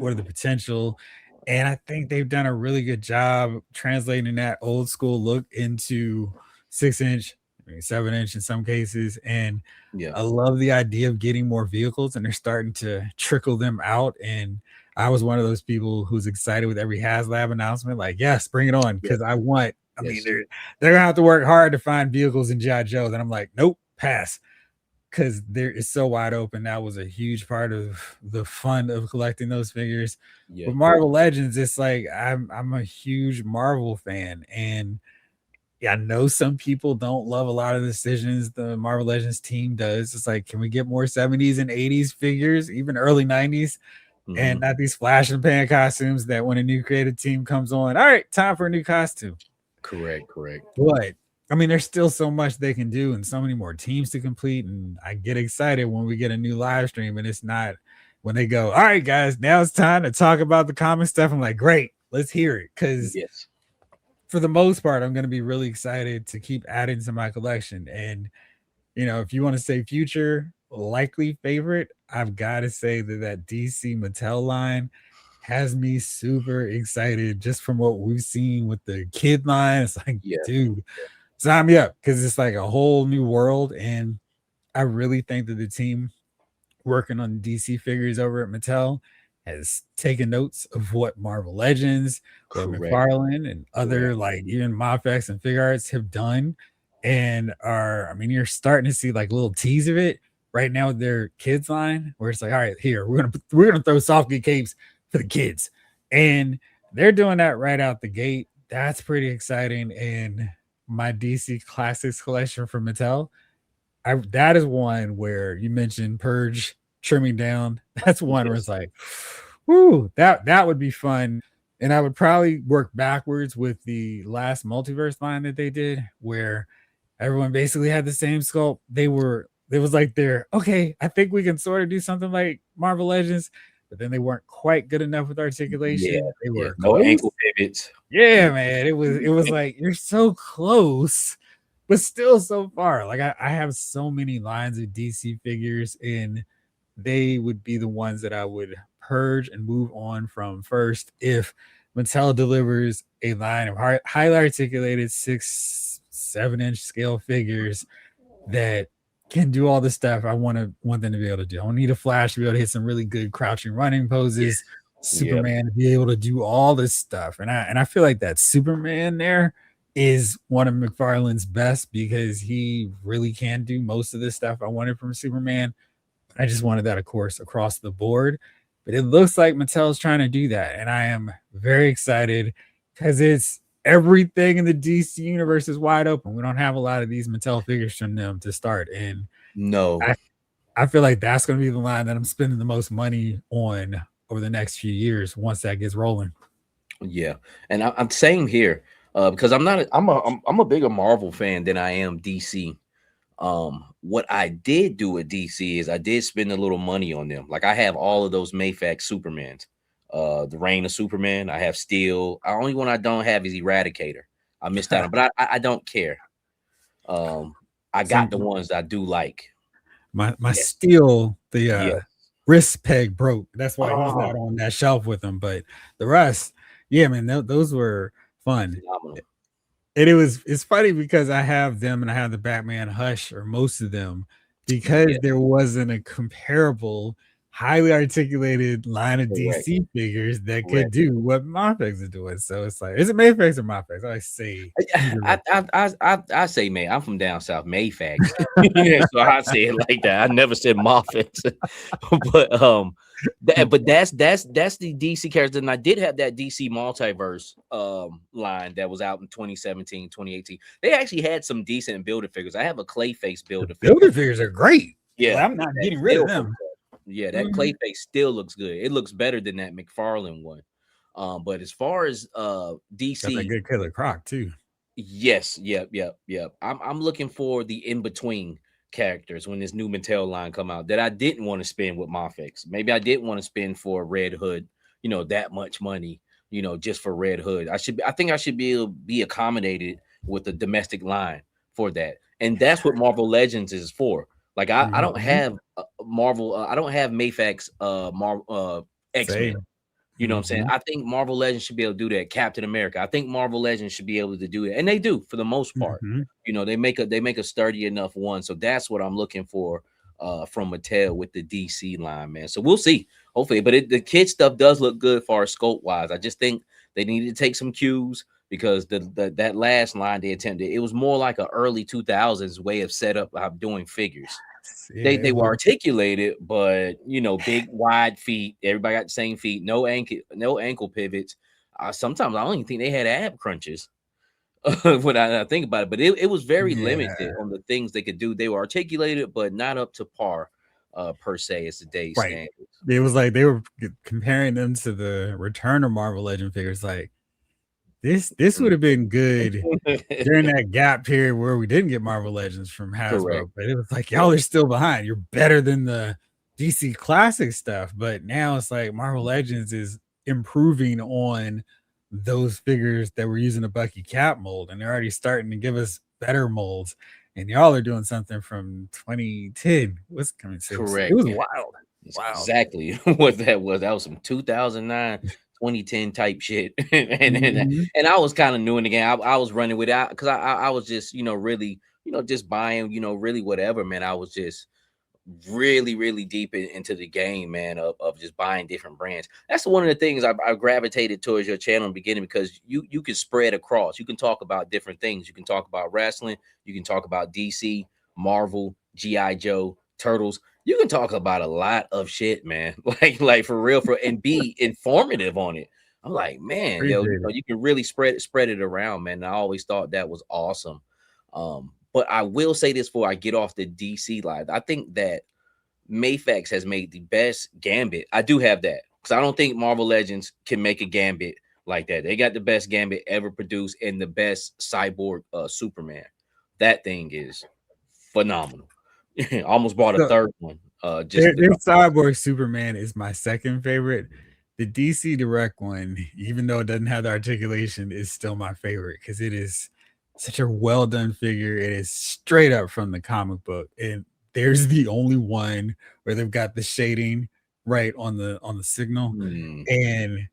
are the potential? And I think they've done a really good job translating that old school look into 6 inch, I mean, 7 inch in some cases. And Yeah. I love the idea of getting more vehicles and they're starting to trickle them out. And I was one of those people who's excited with every HasLab announcement, like, yes, bring it on. Yes. Cause I mean, Yes. they're gonna have to work hard to find vehicles in G.I. Joe. Then I'm like, nope, pass because there is so wide open. That was a huge part of the fun of collecting those figures. Yeah. With Marvel Legends, it's like I'm a huge Marvel fan, and yeah, I know some people don't love a lot of the decisions the Marvel Legends team does. It's like, can we get more 70s and 80s figures, even early 90s, and not these flash and pan costumes that when a new creative team comes on, all right, time for a new costume. Correct. But I mean, there's still so much they can do and so many more teams to complete. And I get excited when we get a new live stream and it's not when they go, all right, guys, now it's time to talk about the comic stuff. I'm like, great, let's hear it. Because Yes. for the most part, I'm going to be really excited to keep adding to my collection. And, you know, if you want to say future likely favorite, I've got to say that DC Mattel line has me super excited just from what we've seen with the kid line. It's like, Yeah. dude, sign me up because it's like a whole new world. And I really think that the team working on DC figures over at Mattel has taken notes of what Marvel Legends, what Correct. McFarlane and other like even Mofex and Fig Arts have done. And are, I mean, you're starting to see like little tease of it right now with their kids line, where it's like, all right, here, we're gonna throw soft capes for the kids. And they're doing that right out the gate. That's pretty exciting. And my DC Classics collection from Mattel, that is one where you mentioned Purge trimming down. That's one where it's like, whoo, that would be fun. And I would probably work backwards with the last multiverse line that they did, where everyone basically had the same sculpt. It was like they're okay. I think we can sort of do something like Marvel Legends, but then they weren't quite good enough with articulation. They were No close. ankle pivots. Yeah, man. It was like you're so close, but still so far. Like I have so many lines of DC figures, and they would be the ones that I would purge and move on from first if Mattel delivers a line of highly articulated 6-7 inch scale figures that can do all the stuff I want them to be able to do. I need a Flash to be able to hit some really good crouching running poses. Superman to be able to do all this stuff. And I feel like that Superman there is one of McFarlane's best because he really can do most of this stuff I wanted from Superman. I just wanted that, of course, across the board. But it looks like Mattel's trying to do that. And I am very excited because it's everything in the DC universe is wide open. We don't have a lot of these Mattel figures from them to start. And no, I feel like that's going to be the line that I'm spending the most money on over the next few years once that gets rolling. Yeah, and I'm same here because I'm not. I'm a bigger Marvel fan than I am DC. What I did do at DC is I did spend a little money on them. Like I have all of those Mayfax Supermans, the Reign of Superman. I have Steel. The only one I don't have is Eradicator. I missed out on, but I don't care. I got the ones I do like. My Steel, the wrist peg broke. That's why he's not on that shelf with them. But the rest, yeah, man, those were fun. Phenomenal. And it's funny because I have them and I have the Batman Hush or most of them because there wasn't a comparable highly articulated line of DC figures that could do what Mafex is doing. So it's like, is it Mayfax or Mafex? I say I say May. I'm from down south, Mayfax. So I say it like that. I never said Mafex. but that's the DC character. And I did have that DC multiverse line that was out in 2017, 2018. They actually had some decent builder figures. I have a Clayface builder figure. Builder figures are great. Yeah, well, I'm not getting rid of them. Yeah, that Clayface still looks good. It looks better than that McFarlane one. But as far as DC, got that good Killer Croc too. Yes, yep. I'm looking for the in between characters when this new Mattel line come out that I didn't want to spend with Mafex. Maybe I didn't want to spend for Red Hood, that much money, just for Red Hood. I think I should be accommodated with a domestic line for that, and that's what Marvel Legends is for. Like I don't have Marvel. I don't have Mayfax. Marvel X-Men. You know what I'm saying? I think Marvel Legends should be able to do that. Captain America. I think Marvel Legends should be able to do it, and they do for the most part. They make a sturdy enough one. So that's what I'm looking for from Mattel with the DC line, man. So we'll see. Hopefully, but the kid stuff does look good for our scope wise. I just think they need to take some cues because that last line they attempted, it was more like a early 2000s way of setup of doing figures. Yeah, They it were was. articulated, but big wide feet. Everybody got the same feet. No ankle pivots. Sometimes I don't even think they had ab crunches. When I think about it, but it was very Yeah, limited on the things they could do. They were articulated, but not up to par, per se, as today's right. standards. It was like they were comparing them to the Return of Marvel Legend figures. Like this would have been good during that gap period where we didn't get Marvel Legends from Correct. Hasbro, but it was like y'all Correct. are still behind. You're better than the DC Classic stuff, but now it's like Marvel Legends is improving on those figures that were using a Bucky Cap mold, and they're already starting to give us better molds. And y'all are doing something from 2010. What's coming? It Correct. was wild, It's wild. exactly what that was. That was some 2009, 2010 type shit. Mhm. And I was kind of new in the game. I was running with it because I was just, really, just buying, really whatever, man. I was just really, really deep into the game, man, of just buying different brands. That's one of the things I gravitated towards your channel in the beginning, because you can spread across. You can talk about different things. You can talk about wrestling. You can talk about DC, Marvel, GI Joe, Turtles. You can talk about a lot of shit, man. Like for real, and be informative on it. I'm like, man, yo, Appreciate it. you can really spread it around, man. And I always thought that was awesome. But I will say this before I get off the DC live. I think that Mayfax has made the best Gambit. I do have that, because I don't think Marvel Legends can make a Gambit like that. They got the best Gambit ever produced and the best cyborg Superman. That thing is phenomenal. Almost bought a So third one. Just their Cyborg Superman is my second favorite. The DC Direct one, even though it doesn't have the articulation, is still my favorite because it is such a well done figure. It is straight up from the comic book, and there's the only one where they've got the shading right on the signal, Hmm. and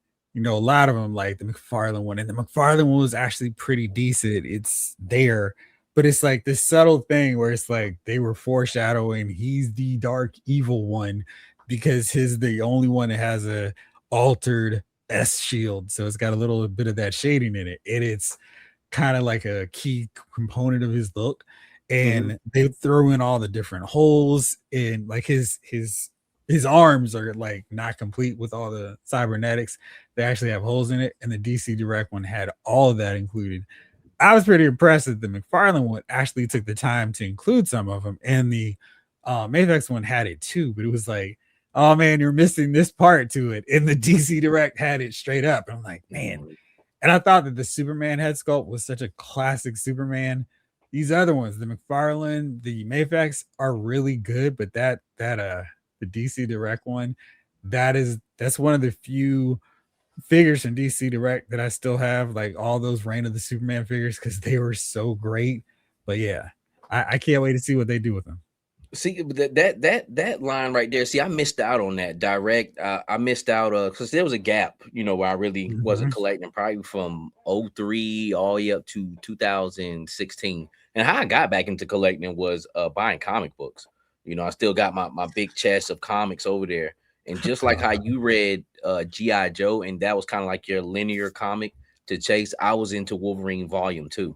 a lot of them like the McFarlane one, and the McFarlane one was actually pretty decent. It's there, but it's like this subtle thing where it's like they were foreshadowing he's the dark evil one because his the only one that has a altered S shield, so it's got a little bit of that shading in it, and it's kind of like a key component of his look. Hmm. And they throw in all the different holes, and like his arms are like not complete with all the cybernetics. They actually have holes in it, and the DC Direct one had all of that included. I was pretty impressed that the McFarlane one actually took the time to include some of them, and the Mayvex one had it too. But it was like, oh man, you're missing this part to it, and the DC Direct had it straight up. And I'm like, man. And I thought that the Superman head sculpt was such a classic Superman. These other ones, the McFarlane, the Mayfax, are really good, but that the DC Direct one, that's one of the few figures from DC Direct that I still have, like all those Reign of the Superman figures, because they were so great. But yeah, I can't wait to see what they do with them. See, that line right there. See, I missed out on that direct. I missed out because there was a gap, where I really wasn't Mhm. collecting, probably from '03 all the way up to 2016. And how I got back into collecting was buying comic books. I still got my big chest of comics over there. And just like how you read GI Joe, and that was kind of like your linear comic to chase, I was into Wolverine Volume 2.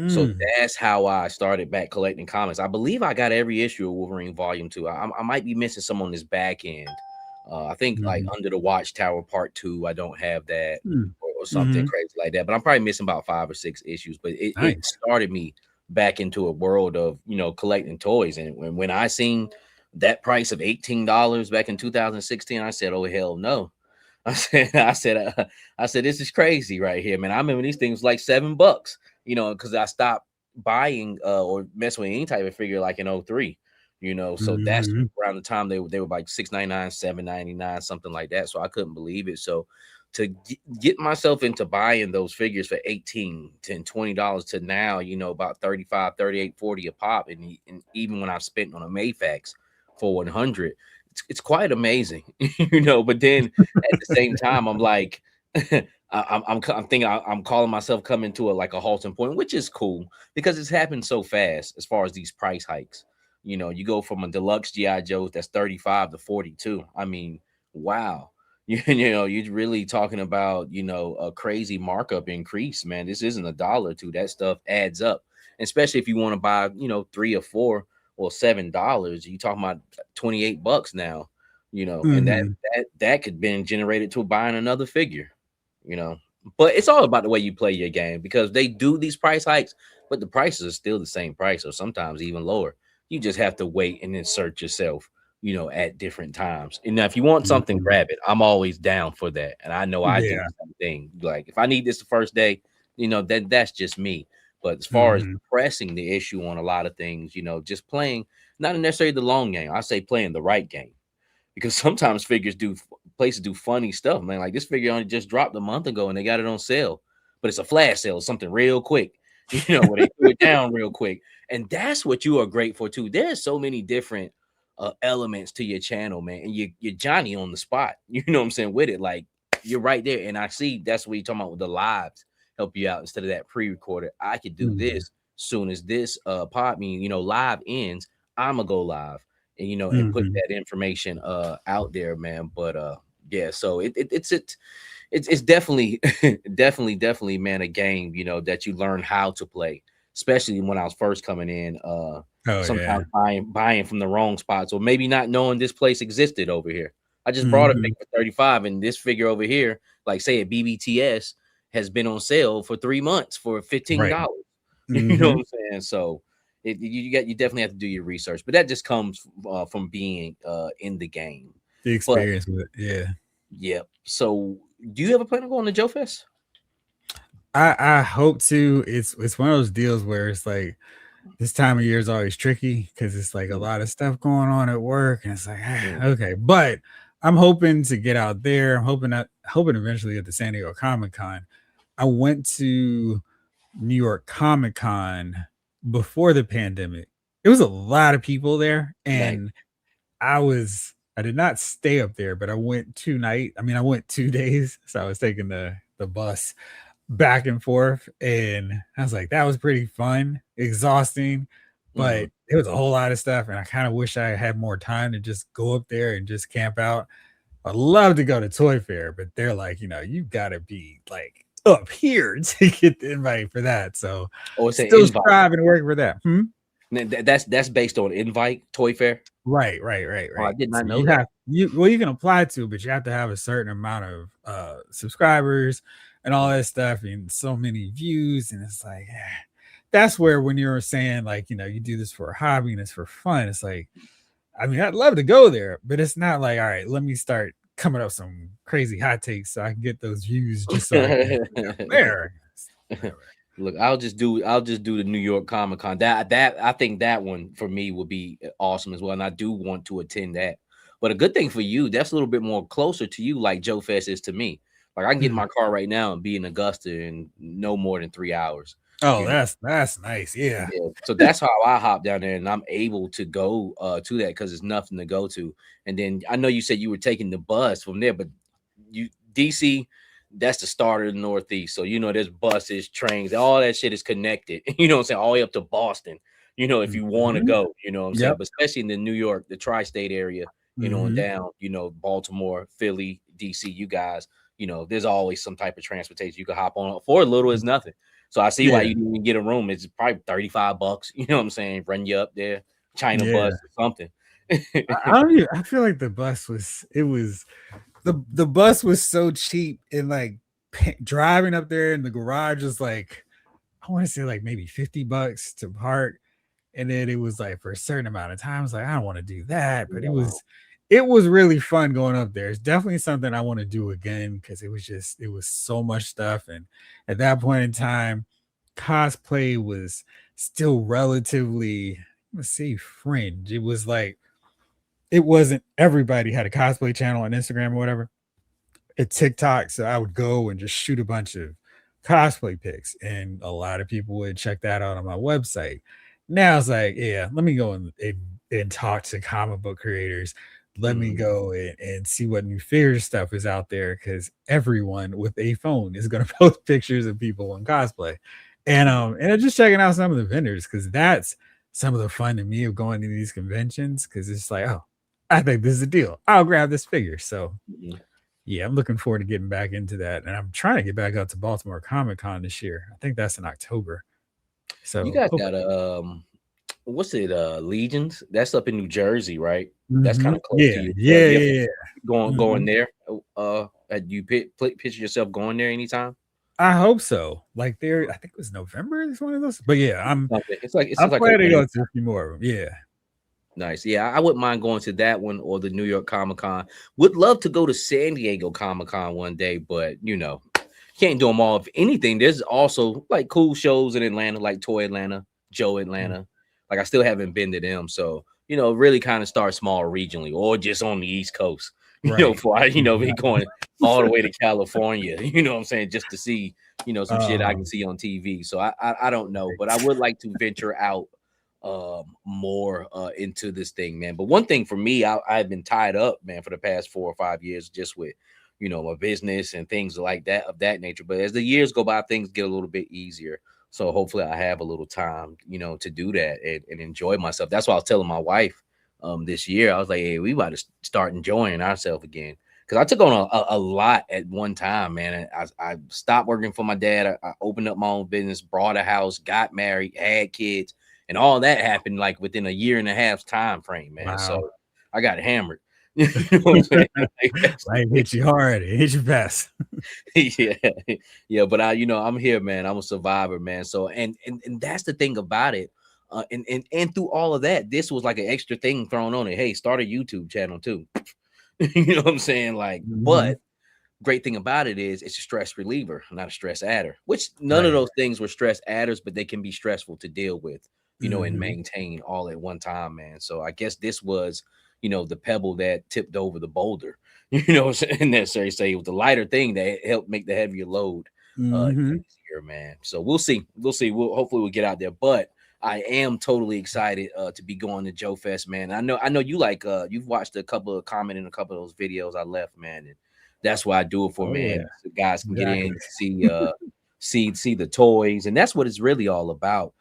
So Mm. that's how I started back collecting comics. I believe I got every issue of Wolverine Volume 2. I might be missing some on this back end. I think like Mhm. Under the Watchtower Part 2, I don't have that, Mm. or something Mhm. crazy like that. But I'm probably missing about 5 or 6 issues. But it Nice. started me back into a world of, collecting toys. And when I seen that price of $18 back in 2016, I said, oh hell no. I said, this is crazy right here, man. I remember these things like $7, because I stopped buying or messing with any type of figure like in '03, So that's Mhm. around the time they were like 6.99, 7.99, something like that. So I couldn't believe it. So to get myself into buying those figures for 18 to $20 to now, about 35, 38, 40 a pop, and even when I've spent on a Mayfax for 100, it's quite amazing, But then at the same time, I'm like, I'm thinking I'm calling myself coming to a halting point, which is cool because it's happened so fast as far as these price hikes. You go from a deluxe GI Joe that's 35 to 42. I mean, wow. You know, you're really talking about, a crazy markup increase, man. This isn't a dollar to that stuff adds up, especially if you want to buy, three or four or $7. You talking about $28 now, and that Mhm. that that could been generated to buying another figure, you know. But it's all about the way you play your game because they do these price hikes, but the prices are still the same price, or sometimes even lower. You just have to wait and insert yourself, at different times. And now, if you want something, Mhm. grab it. I'm always down for that. And I know I do Yeah. the same thing. Like if I need this the first day, that's just me. But as far as Mhm. pressing the issue on a lot of things, just playing not necessarily the long game. I say playing the right game because sometimes places do funny stuff, man. Like this figure only just dropped a month ago and they got it on sale, but it's a flash sale, something real quick, where they threw it down real quick. And that's what you are great for too. There's so many different elements to your channel, man, and you're Johnny on the spot. You know what I'm saying with it, like you're right there. And I see that's what you're talking about with the lives help you out instead of that pre-recorded. I could do Mhm. this soon as this pod mean live ends. I'ma go live and and put Mhm. that information out there, man. But yeah, so it's definitely definitely, man, a game, that you learn how to play, especially when I was first coming in, Oh, yeah. sometimes buying from the wrong spots or maybe not knowing this place existed over here. I just brought a Mhm. figure for 35 and this figure over here, like say at BBTS, has been on sale for 3 months for Right. $15. You know what Mhm. I'm saying? So you definitely have to do your research, but that just comes from being in the game. The But experience with it, yeah. yeah, so do you ever plan on going to Joe Fest? I hope to. It's one of those deals where it's like this time of year is always tricky because it's like a Mm, lot of stuff going on at work, and it's like, mm, okay. But I'm hoping to get out there. I'm hoping eventually at the San Diego Comic Con. I went to New York Comic Con before the pandemic. It was a lot of people there, nice. and I did not stay up there, but I went 2 night. I mean, I went 2 days, so I was taking the bus back and forth, and I was like, that was pretty fun, exhausting, Mhm. but it was a whole lot of stuff, and I kind of wish I had more time to just go up there and just camp out. I'd love to go to Toy Fair, but they're like, you gotta be like up here to get the invite for that. So Oh, it's an still invite. striving to work for that. Hmm? That's based on invite, Toy Fair? Right, right, right, Oh, I right. did So not know you that. have you can apply to, but you have to have a certain amount of subscribers and all Mm. that stuff and so many views. And it's like, that's where when you're saying like, you do this for a hobby and it's for fun, it's like, I mean, I'd love to go there, but it's not like, all right, let me start coming up with some crazy hot takes so I can get those views just so I can be up there. Whatever. Look, I'll just do the New York Comic Con. That I think that one for me would be awesome as well, and I do want to attend that. But a good thing for you, that's a little bit more closer to you, like Joe Fest is to me. Like I can get in Mhm. my car right now and be in Augusta in no more than 3 hours. Oh, You know, that's nice. Yeah. yeah. So that's how I hop down there, and I'm able to go to that because there's nothing to go to. And then I know you said you were taking the bus from there, but you DC, that's the start of the Northeast. So there's buses, trains, all that shit is connected. You know what I'm saying? All the way up to Boston. If you want to Mhm. go, you know what I'm saying. Yep. But especially in the New York, the tri-state area, and Mhm. down, Baltimore, Philly, DC, you guys, there's always some type of transportation you can hop on for as little as nothing. So I see why Yeah. you didn't even get a room. It's probably $35. You know what I'm saying? Run you up there, China Yeah. bus or something. I don't even, I feel like the bus was it was the bus was so cheap and like driving up there in the garage was like I want to say like maybe $50 to park, and then it was like for a certain amount of time. I was like, I don't want to do that, but Wow. it was really fun going up there. It's definitely something I want to do again because it was so much stuff, and at that point in time, cosplay was still relatively let's say fringe. It was like it wasn't everybody had a cosplay channel on Instagram or whatever at TikTok. So I would go and just shoot a bunch of cosplay pics, and a lot of people would check that out on my website. Now it's like, yeah, let me go and talk to comic book creators. Let me Mhm. go and see what new figure stuff is out there because everyone with a phone is going to post pictures of people in cosplay, and I'm just checking out some of the vendors because that's some of the fun to me of going to these conventions because it's like, oh, I think this is a deal. I'll grab this figure. So Mhm. Yeah, I'm looking forward to getting back into that, and I'm trying to get back out to Baltimore Comic Con this year. I think that's in October. You So guys hopefully. got a what's it? Legions. That's up in New Jersey, right? That's kind Mhm. of close to Yeah, you. yeah, You ever yeah, yeah. going Mhm. there? You picture yourself going there anytime? I hope so. Like there, I think it was November is one of those. But yeah, Something. It's I just like a plan to winter. go to a few more of them. Yeah. Nice. Yeah, I wouldn't mind going to that one or the New York Comic Con. Would love to go to San Diego Comic Con one day, but can't do them all. If anything, there's also like cool shows in Atlanta, like Toy Atlanta, Joe Mm. Atlanta. Like I still haven't been to them. So, really kind of start small regionally or just on the East Coast, Right. for be Exactly. going all the way to California, what I'm saying, just to see, some shit I can Um, see on TV. So I don't know, but I right. would like to venture out more into this thing, man. But one thing for me, I've been tied up, man, for the past 4 or 5 years, just with my business and things like that of that nature. But as the years go by, things get a little bit easier. So hopefully I have a little time, to do that and enjoy myself. That's why I was telling my wife this year. I was like, hey, we about to start enjoying ourselves again. Because I took on a lot at one time, man. I stopped working for my dad. I opened up my own business, bought a house, got married, had kids, and all that happened like within a year and a half's time frame, man. Wow. So I got hammered. You know what I'm saying? Like, Life hit you hard. It hit you fast. yeah, yeah. But I'm here, man. I'm a survivor, man. So and that's the thing about it. And through all of that, this was like an extra thing thrown on it. Hey, start a YouTube channel too. You know what I'm saying? Like, Mhm. but great thing about it is it's a stress reliever, not a stress adder. Which none of Right. those things were stress adders, but they can be stressful to deal with, and Mhm. maintain all at one time, man. So I guess this was, the pebble that tipped over the boulder. And necessarily say it was the lighter thing that helped make the heavier load Mhm. easier, man. So we'll see. We'll see. Hopefully we'll get out there. But I am totally excited to be going to Joe Fest, man. I know you like you've watched a couple of commenting a couple of those videos I left, man. And that's why I do it for, Oh yeah. man. So guys can get Exactly. in, see the toys, and that's what it's really all about.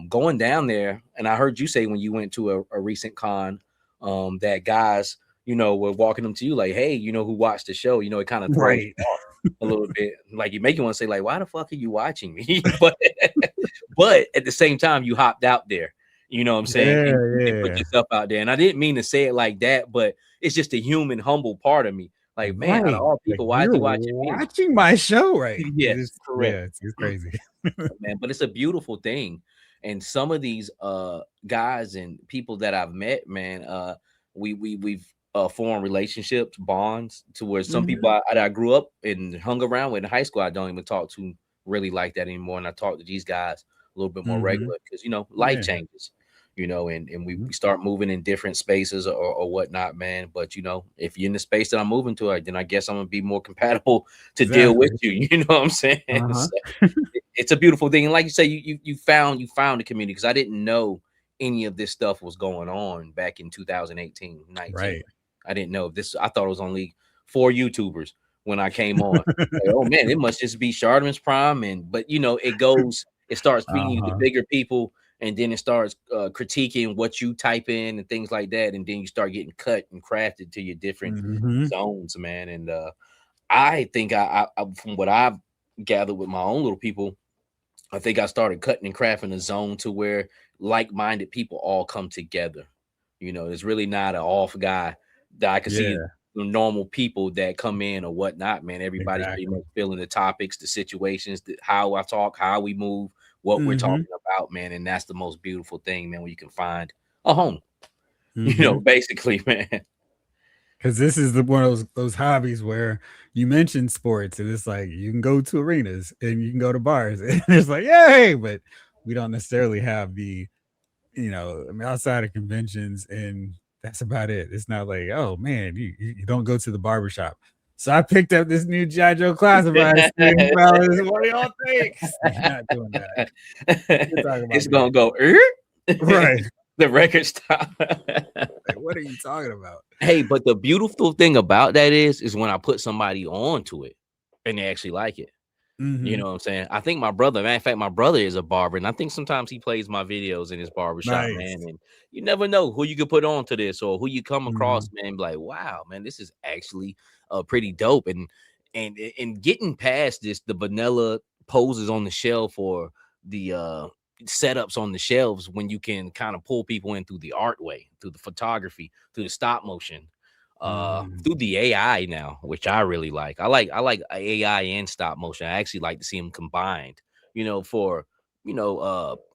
Going down there, and I heard you say when you went to a recent con, that guys, were walking them to you like, hey, who watched the show? It kind of throws Right. you off a little bit. Like you make you want to say, like, why the fuck are you watching me? but at the same time, you hopped out there. You know what I'm saying? Yeah, And put yeah. yourself out there. And I didn't mean to say it like that, but it's just a human, humble part of me. Like, man, out of Right. all Like people, why is you're he watching me? watching my show, right? Yes, correct. It's crazy. Man, but it's a beautiful thing. And some of these guys and people that I've met, man, we've formed relationships, bonds, to where some people Mhm. I grew up and hung around with in high school, I don't even talk to really like that anymore. And I talk to these guys a little bit more Mhm. regular because life Yeah. changes, and we, Mhm. we start moving in different spaces or whatnot, man. But if you're in the space that I'm moving to, then I guess I'm gonna be more compatible to deal with Exactly. you. You know what I'm saying? Uh-huh. So, it's a beautiful thing. And like you say, you found the community, because I didn't know any of this stuff was going on back in 2018, 19. Right. I didn't know this. I thought it was only 4 YouTubers when I came on. Like, oh man, it must just be Shardman's Prime. But it starts feeding you the Uh-huh. bigger people, and then it starts critiquing what you type in and things like that. And then you start getting cut and crafted to your different Mhm. zones, man. And I think from what I've gathered with my own little people, I think I started cutting and crafting a zone to where like-minded people all come together. There's really not an off guy that I can see Yeah, the normal people that come in or whatnot, man. Everybody's pretty exactly. much feeling the topics, the situations, how I talk, how we move, what we're Mhm. talking about, man. And that's the most beautiful thing, man, when you can find a home, Mhm. basically, man. Because this is the one of those hobbies where you mention sports and it's like you can go to arenas and you can go to bars and it's like, yay, but we don't necessarily have I mean, outside of conventions and that's about it. It's not like, oh man, you don't go to the barbershop. So I picked up this new G.I. Joe classified student fellas. What do y'all think? You're not doing that. You're talking about It's the gonna go right. the record stop. Like, what are you talking about? Hey, but the beautiful thing about that is when I put somebody on to it and they actually like it. You Mm-hmm. know what I'm saying? I think my brother, matter of fact, my brother is a barber, and I think sometimes he plays my videos in his barbershop, man. Nice. And you never know who you could put on to this or who you come across, Mhm. man. Be like, wow, man, this is actually pretty dope. And getting past this, the vanilla poses on the shelf or the setups on the shelves when you can kind of pull people in through the art way, through the photography, through the stop motion, Mhm. through the AI now, which I really like. I like AI and stop motion. I actually like to see them combined, for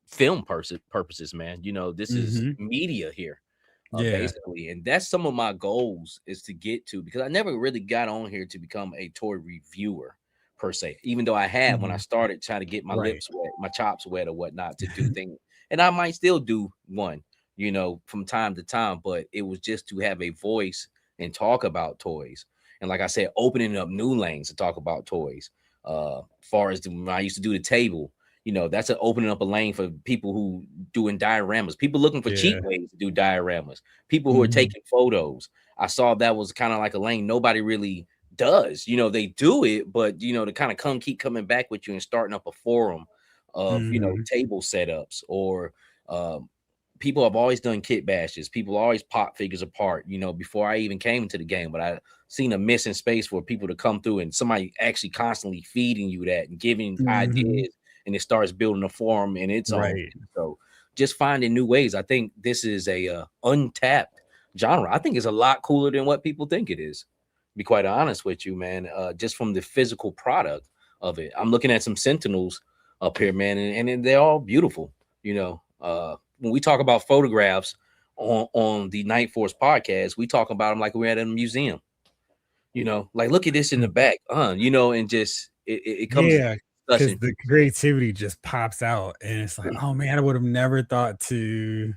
film purposes, man. This is Mhm. media here, Yeah. basically. And that's some of my goals is to get to, because I never really got on here to become a toy reviewer per se, even though I had when I Mhm. started trying to get my Right. lips wet, my chops wet or whatnot to do things. And I might still do one, from time to time, but it was just to have a voice and talk about toys. And like I said, opening up new lanes to talk about toys. Far as when I used to do the table, that's opening up a lane for people who doing dioramas, people looking for cheap Yeah. ways to do dioramas, people who are Mhm. taking photos. I saw that was kind of like a lane nobody really does. They do it, but to kind of keep coming back with you and starting up a forum of Mhm. table setups or um, people have always done kit bashes. People always pop figures apart, before I even came into the game. But I seen a missing space for people to come through and somebody actually constantly feeding you that and giving Mhm. ideas, and it starts building a forum in its own. Right. So just finding new ways. I think this is a untapped genre. I think it's a lot cooler than what people think it is. To be quite honest with you, man. Just from the physical product of it, I'm looking at some Sentinels up here, man, and they're all beautiful. When we talk about photographs on the Night Force podcast, we talk about them like we're at a museum. Like look at this in the Mm. back, and just it comes Yeah, because discussion. the creativity just pops out, and it's like, "Oh, man, I would have never thought to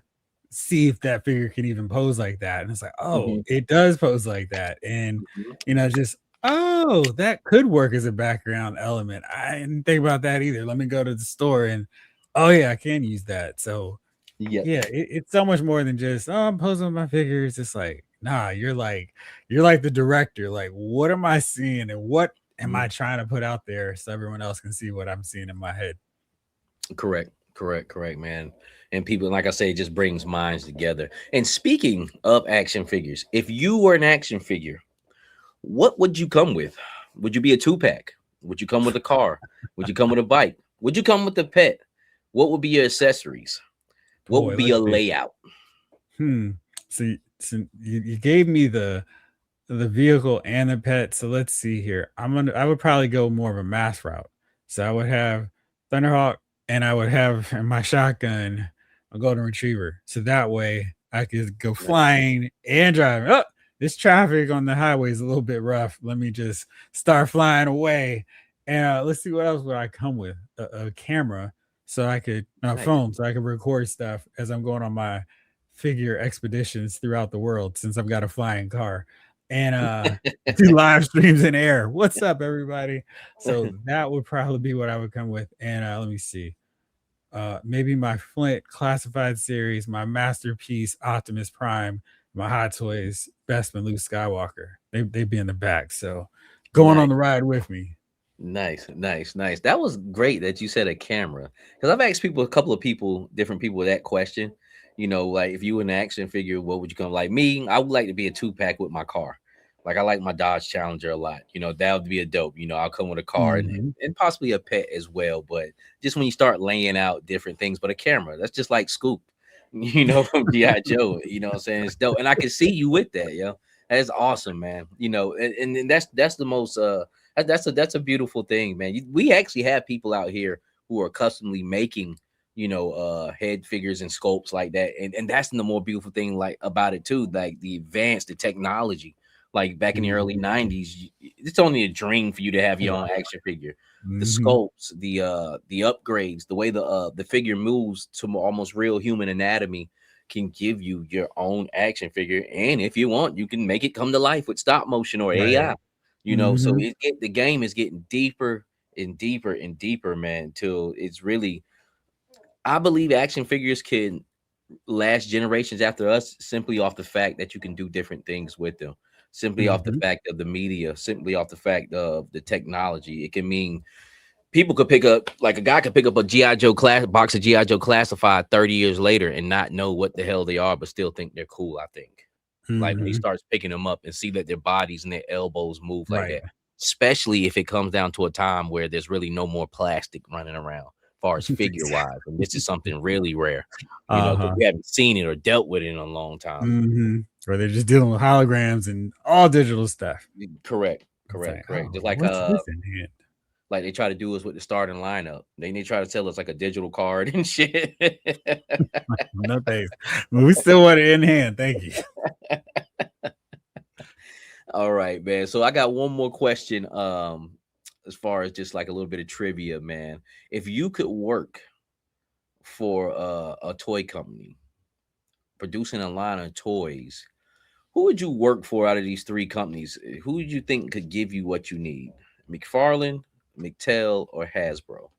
see if that figure can even pose like that," and it's like, "Oh, Mhm, it does pose like that," and, mhm. just, "Oh, that could work as a background element. I didn't think about that either. Let me go to the store and, oh, yeah, I can use that." So, Yeah, yeah, it's so much more than just, "Oh, I'm posing with my figures." It's like, nah, you're like the director, like, "What am I seeing and what am mhm. I trying to put out there so everyone else can see what I'm seeing in my head?" Correct, man. And people, like I say, it just brings minds together. And speaking of action figures, if you were an action figure, what would you come with? Would you be a two-pack? Would you come with a car? Would you come with a bike? Would you come with a pet? What would be your accessories? What would Boy, be let's a see. layout? So you gave me the vehicle and the pet, so let's see here. I would probably go more of a mass route. So I would have Thunderhawk and I would have in my shotgun a golden retriever. So that way I could go Nice. flying and driving. Oh, this traffic on the highway is a little bit rough. Let me just start flying away. And let's see what else would I come with. A camera so I could Nice. phone so I could record stuff as I'm going on my figure expeditions throughout the world since I've got a flying car and do live streams in air. What's up, everybody? So that would probably be what I would come with. And let me see. Maybe my Flint classified series, my masterpiece Optimus Prime, my Hot Toys Bespin Luke Skywalker. They'd be in the back. So going on Nice. the ride with me. Nice. That was great that you said a camera, because I've asked people, a couple of people, different people, that question. Like if you were an action figure, what would you come? Like me, I would like to be a two-pack with my car. Like I like my Dodge Challenger a lot. That would be a dope. I'll come with a car and, Mhm. and and possibly a pet as well. But just when you start laying out different things, but a camera, that's just like Scoop, from GI Joe. You know what I'm saying? It's dope, and I can see you with that, yo. That's awesome, man. And that's the most that's a beautiful thing, man. We actually have people out here who are customly making, head figures and sculpts like that, and that's the more beautiful thing, like about it too, like the technology. Like back in the early Mhm. '90s, it's only a dream for you to have your own Right. action figure. The Mhm. sculpts, the upgrades, the way the figure moves to almost real human anatomy can give you your own action figure, and if you want, you can make it come to life with stop motion or AI. Right. So Mhm. the game is getting deeper and deeper and deeper, man, till it's really, I believe action figures can last generations after us simply off the fact that you can do different things with them, simply off the Mhm. fact of the media, simply off the fact of the technology. It can mean people could pick up, like a guy could pick up a GI Joe box of GI Joe Classified 30 years later and not know what the hell they are, but still think they're cool. I think, like when he Mhm. starts picking them up and see that their bodies and their elbows move like Right. that, especially if it comes down to a time where there's really no more plastic running around, as far as figure wise, and this is something really rare, because Uh-huh. we haven't seen it or dealt with it in a long time. Mhm. Or they're just dealing with holograms and all digital stuff. Correct, It's correct, like, correct. "Oh, Just like what's this in here?" like they try to do us with the starting lineup. They try to tell us like a digital card and shit. No thanks. We still want it in hand, thank you. All right, man. So I got one more question. As far as just like a little bit of trivia, man. If you could work for a toy company producing a line of toys, who would you work for out of these three companies? Who would you think could give you what you need? McFarlane, McTell, or Hasbro?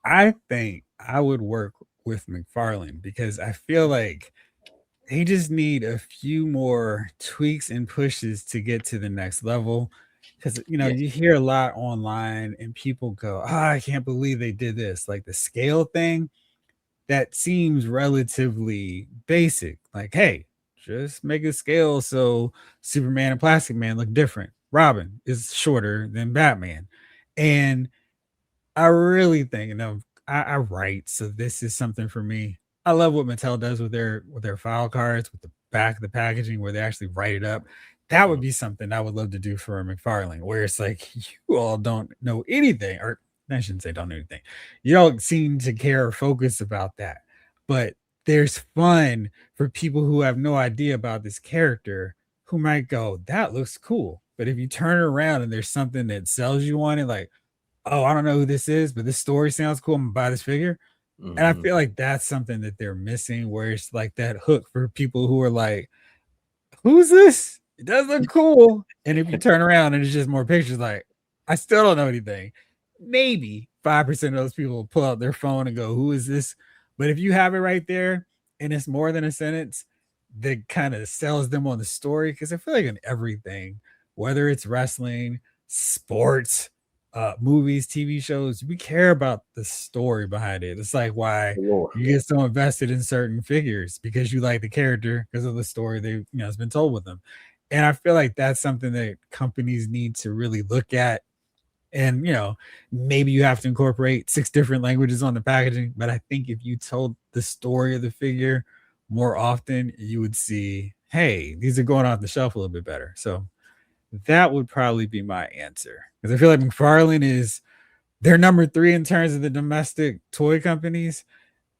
I think I would work with McFarlane because I feel like they just need a few more tweaks and pushes to get to the next level. Because Yes. you hear a lot online and people go, "Ah, I can't believe they did this." Like the scale thing, that seems relatively basic. Like, hey, just make a scale so Superman and Plastic Man look different. Robin is shorter than Batman. And I really think, I write, so this is something for me. I love what Mattel does with their file cards, with the back of the packaging where they actually write it up. That would Mhm. be something I would love to do for McFarlane, where it's like you all don't know anything, or I shouldn't say don't know anything. You don't seem to care or focus about that. But there's fun for people who have no idea about this character who might go, that looks cool. But if you turn it around and there's something that sells you on it, like, oh, I don't know who this is, but this story sounds cool. I'm gonna buy this figure. And I Mhm. feel like that's something that they're missing, where it's like that hook for people who are like, who's this? It does look cool. And if you turn around and it's just more pictures, like, I still don't know anything. Maybe 5% of those people will pull out their phone and go, who is this? But if you have it right there and it's more than a sentence, that kind of sells them on the story. Cause I feel like in everything, whether it's wrestling, sports, movies, TV shows, we care about the story behind it. It's like why Lord. you get so invested in certain figures because you like the character because of the story they has been told with them. And I feel like that's something that companies need to really look at. And maybe you have to incorporate 6 different languages on the packaging, but I think if you told the story of the figure more often, you would see, hey, these are going off the shelf a little bit better. So that would probably be my answer, because I feel like McFarlane is they're number 3 in terms of the domestic toy companies,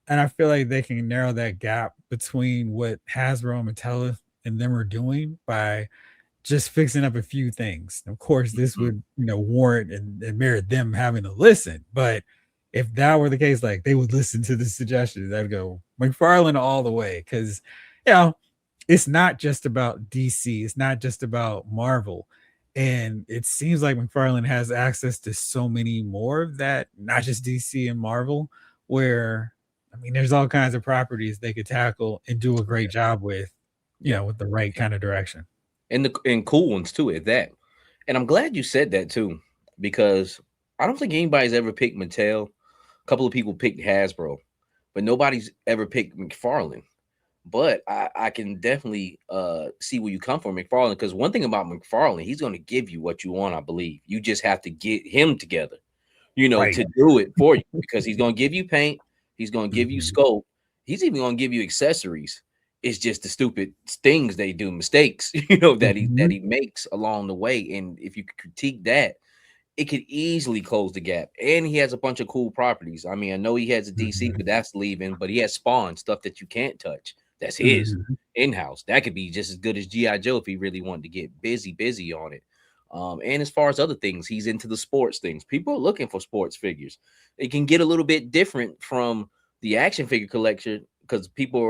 and I feel like they can narrow that gap between what Hasbro and Mattel and them are doing by just fixing up a few things. Of course, this Mhm. would, warrant and merit them having to listen. But if that were the case, like they would listen to the suggestions, I'd go McFarlane all the way. Cause, you know, it's not just about DC, it's not just about Marvel. And it seems like McFarlane has access to so many more of that, not just DC and Marvel, where I mean, there's all kinds of properties they could tackle and do a great job with, Yep. with the right kind of direction. And cool ones too at that. And I'm glad you said that too, because I don't think anybody's ever picked Mattel. A couple of people picked Hasbro, but nobody's ever picked McFarlane. But I can definitely see where you come from, McFarlane, because one thing about McFarlane, he's going to give you what you want. I believe you just have to get him together, Right. to do it for you, because he's going to give you paint, he's going to give you Mhm. scope, he's even going to give you accessories. It's just the stupid things they do, mistakes, that Mhm. he makes along the way. And if you critique that, it could easily close the gap. And he has a bunch of cool properties. I mean, I know he has a DC, Mhm. but that's leaving. But he has Spawn stuff that you can't touch. That's his Mhm. in house. That could be just as good as GI Joe if he really wanted to get busy on it. And as far as other things, he's into the sports things. People are looking for sports figures. It can get a little bit different from the action figure collection because people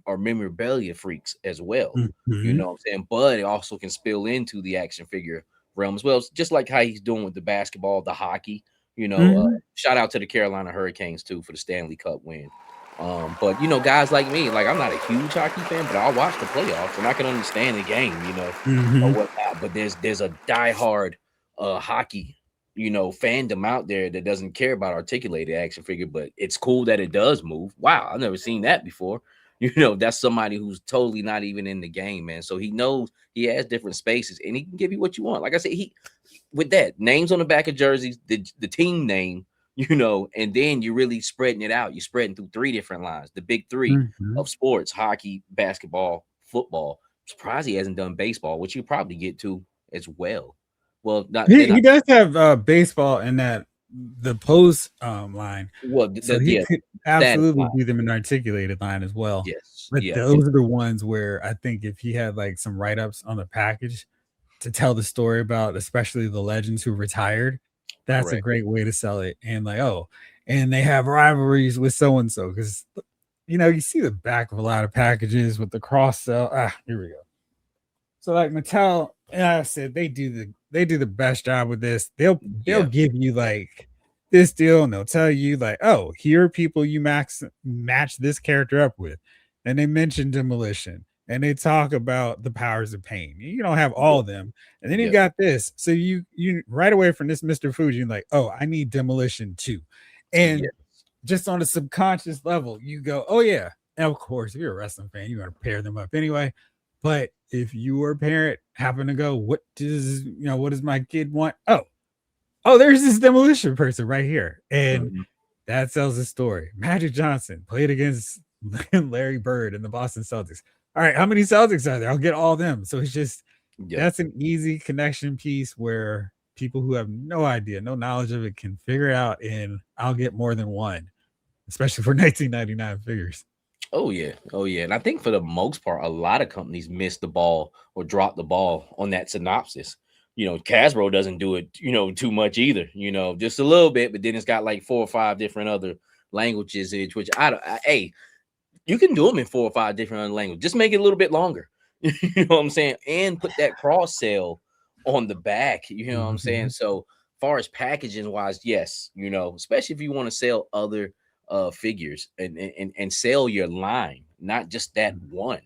are memorabilia freaks as well. You Mhm. know what I'm saying? But it also can spill into the action figure realm as well. It's just like how he's doing with the basketball, the hockey. Mhm. Shout out to the Carolina Hurricanes too for the Stanley Cup win. But guys like me, like I'm not a huge hockey fan, but I'll watch the playoffs and I can understand the game, or Mhm. whatnot. But there's a diehard hockey. fandom out there that doesn't care about articulated action figure, but it's cool that it does move. Wow, I've never seen that before. That's somebody who's totally not even in the game, man. So he knows he has different spaces and he can give you what you want. Like I said, he with that names on the back of jerseys, the team name, and then you're really spreading it out. You're spreading through three different lines, the big three Mhm. of sports: hockey, basketball, football. I'm surprised he hasn't done baseball, which you probably get to as well. Well, not they're He not. does have baseball in that the pose line, Well, so he yeah, could status absolutely line. do them in articulated line as well. Yes, But yeah, those are the ones where I think if he had like some write ups on the package to tell the story about, especially the legends who retired, that's a correct. great way to sell it. And like, oh, and they have rivalries with so and so because you see the back of a lot of packages with the cross sell. Here we go. So like Mattel, and I said they do the best job with this. They'll Yeah, give you like this deal, and they'll tell you like, oh, here are people you match this character up with, and they mention demolition, and they talk about the powers of pain. You don't have all yeah, of them, and then you yeah, got this. So you right away from this Mister Fuji, you're like, oh, I need demolition too, yeah. and just on a subconscious level, you go, oh yeah. And of course, if you're a wrestling fan, you're gonna pair them up anyway. But if you or a parent happen to go, what does my kid want? Oh, there's this demolition person right here. And Mhm. that sells the story. Magic Johnson played against Larry Bird and the Boston Celtics. All right, how many Celtics are there? I'll get all of them. So it's just Yeah. that's an easy connection piece where people who have no idea, no knowledge of it can figure it out, and I'll get more than one, especially for 1999 figures. Oh yeah, oh yeah. And I think for the most part, a lot of companies miss the ball or drop the ball on that synopsis. Casbro doesn't do it, too much either. Just a little bit, but then it's got like 4 or 5 different other languages, which I don't. Hey, you can do them in 4 or 5 different other languages. Just make it a little bit longer. You know what I'm saying? And put that cross sell on the back. You know what I'm saying? Mhm. So far as packaging wise, yes, especially if you want to sell other figures and sell your line, not just that one.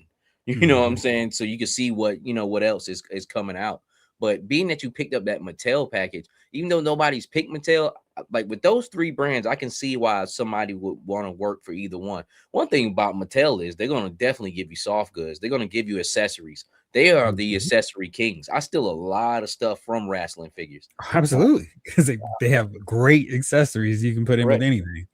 You know what I'm Mhm. saying? So you can see what else is coming out. But being that you picked up that Mattel package, even though nobody's picked Mattel, like with those three brands, I can see why somebody would want to work for either one. One thing about Mattel is they're going to definitely give you soft goods. They're going to give you accessories. They are the Mhm. accessory kings. I steal a lot of stuff from wrestling figures. Uh, Absolutely, because they have great accessories you can put in with correct. anything.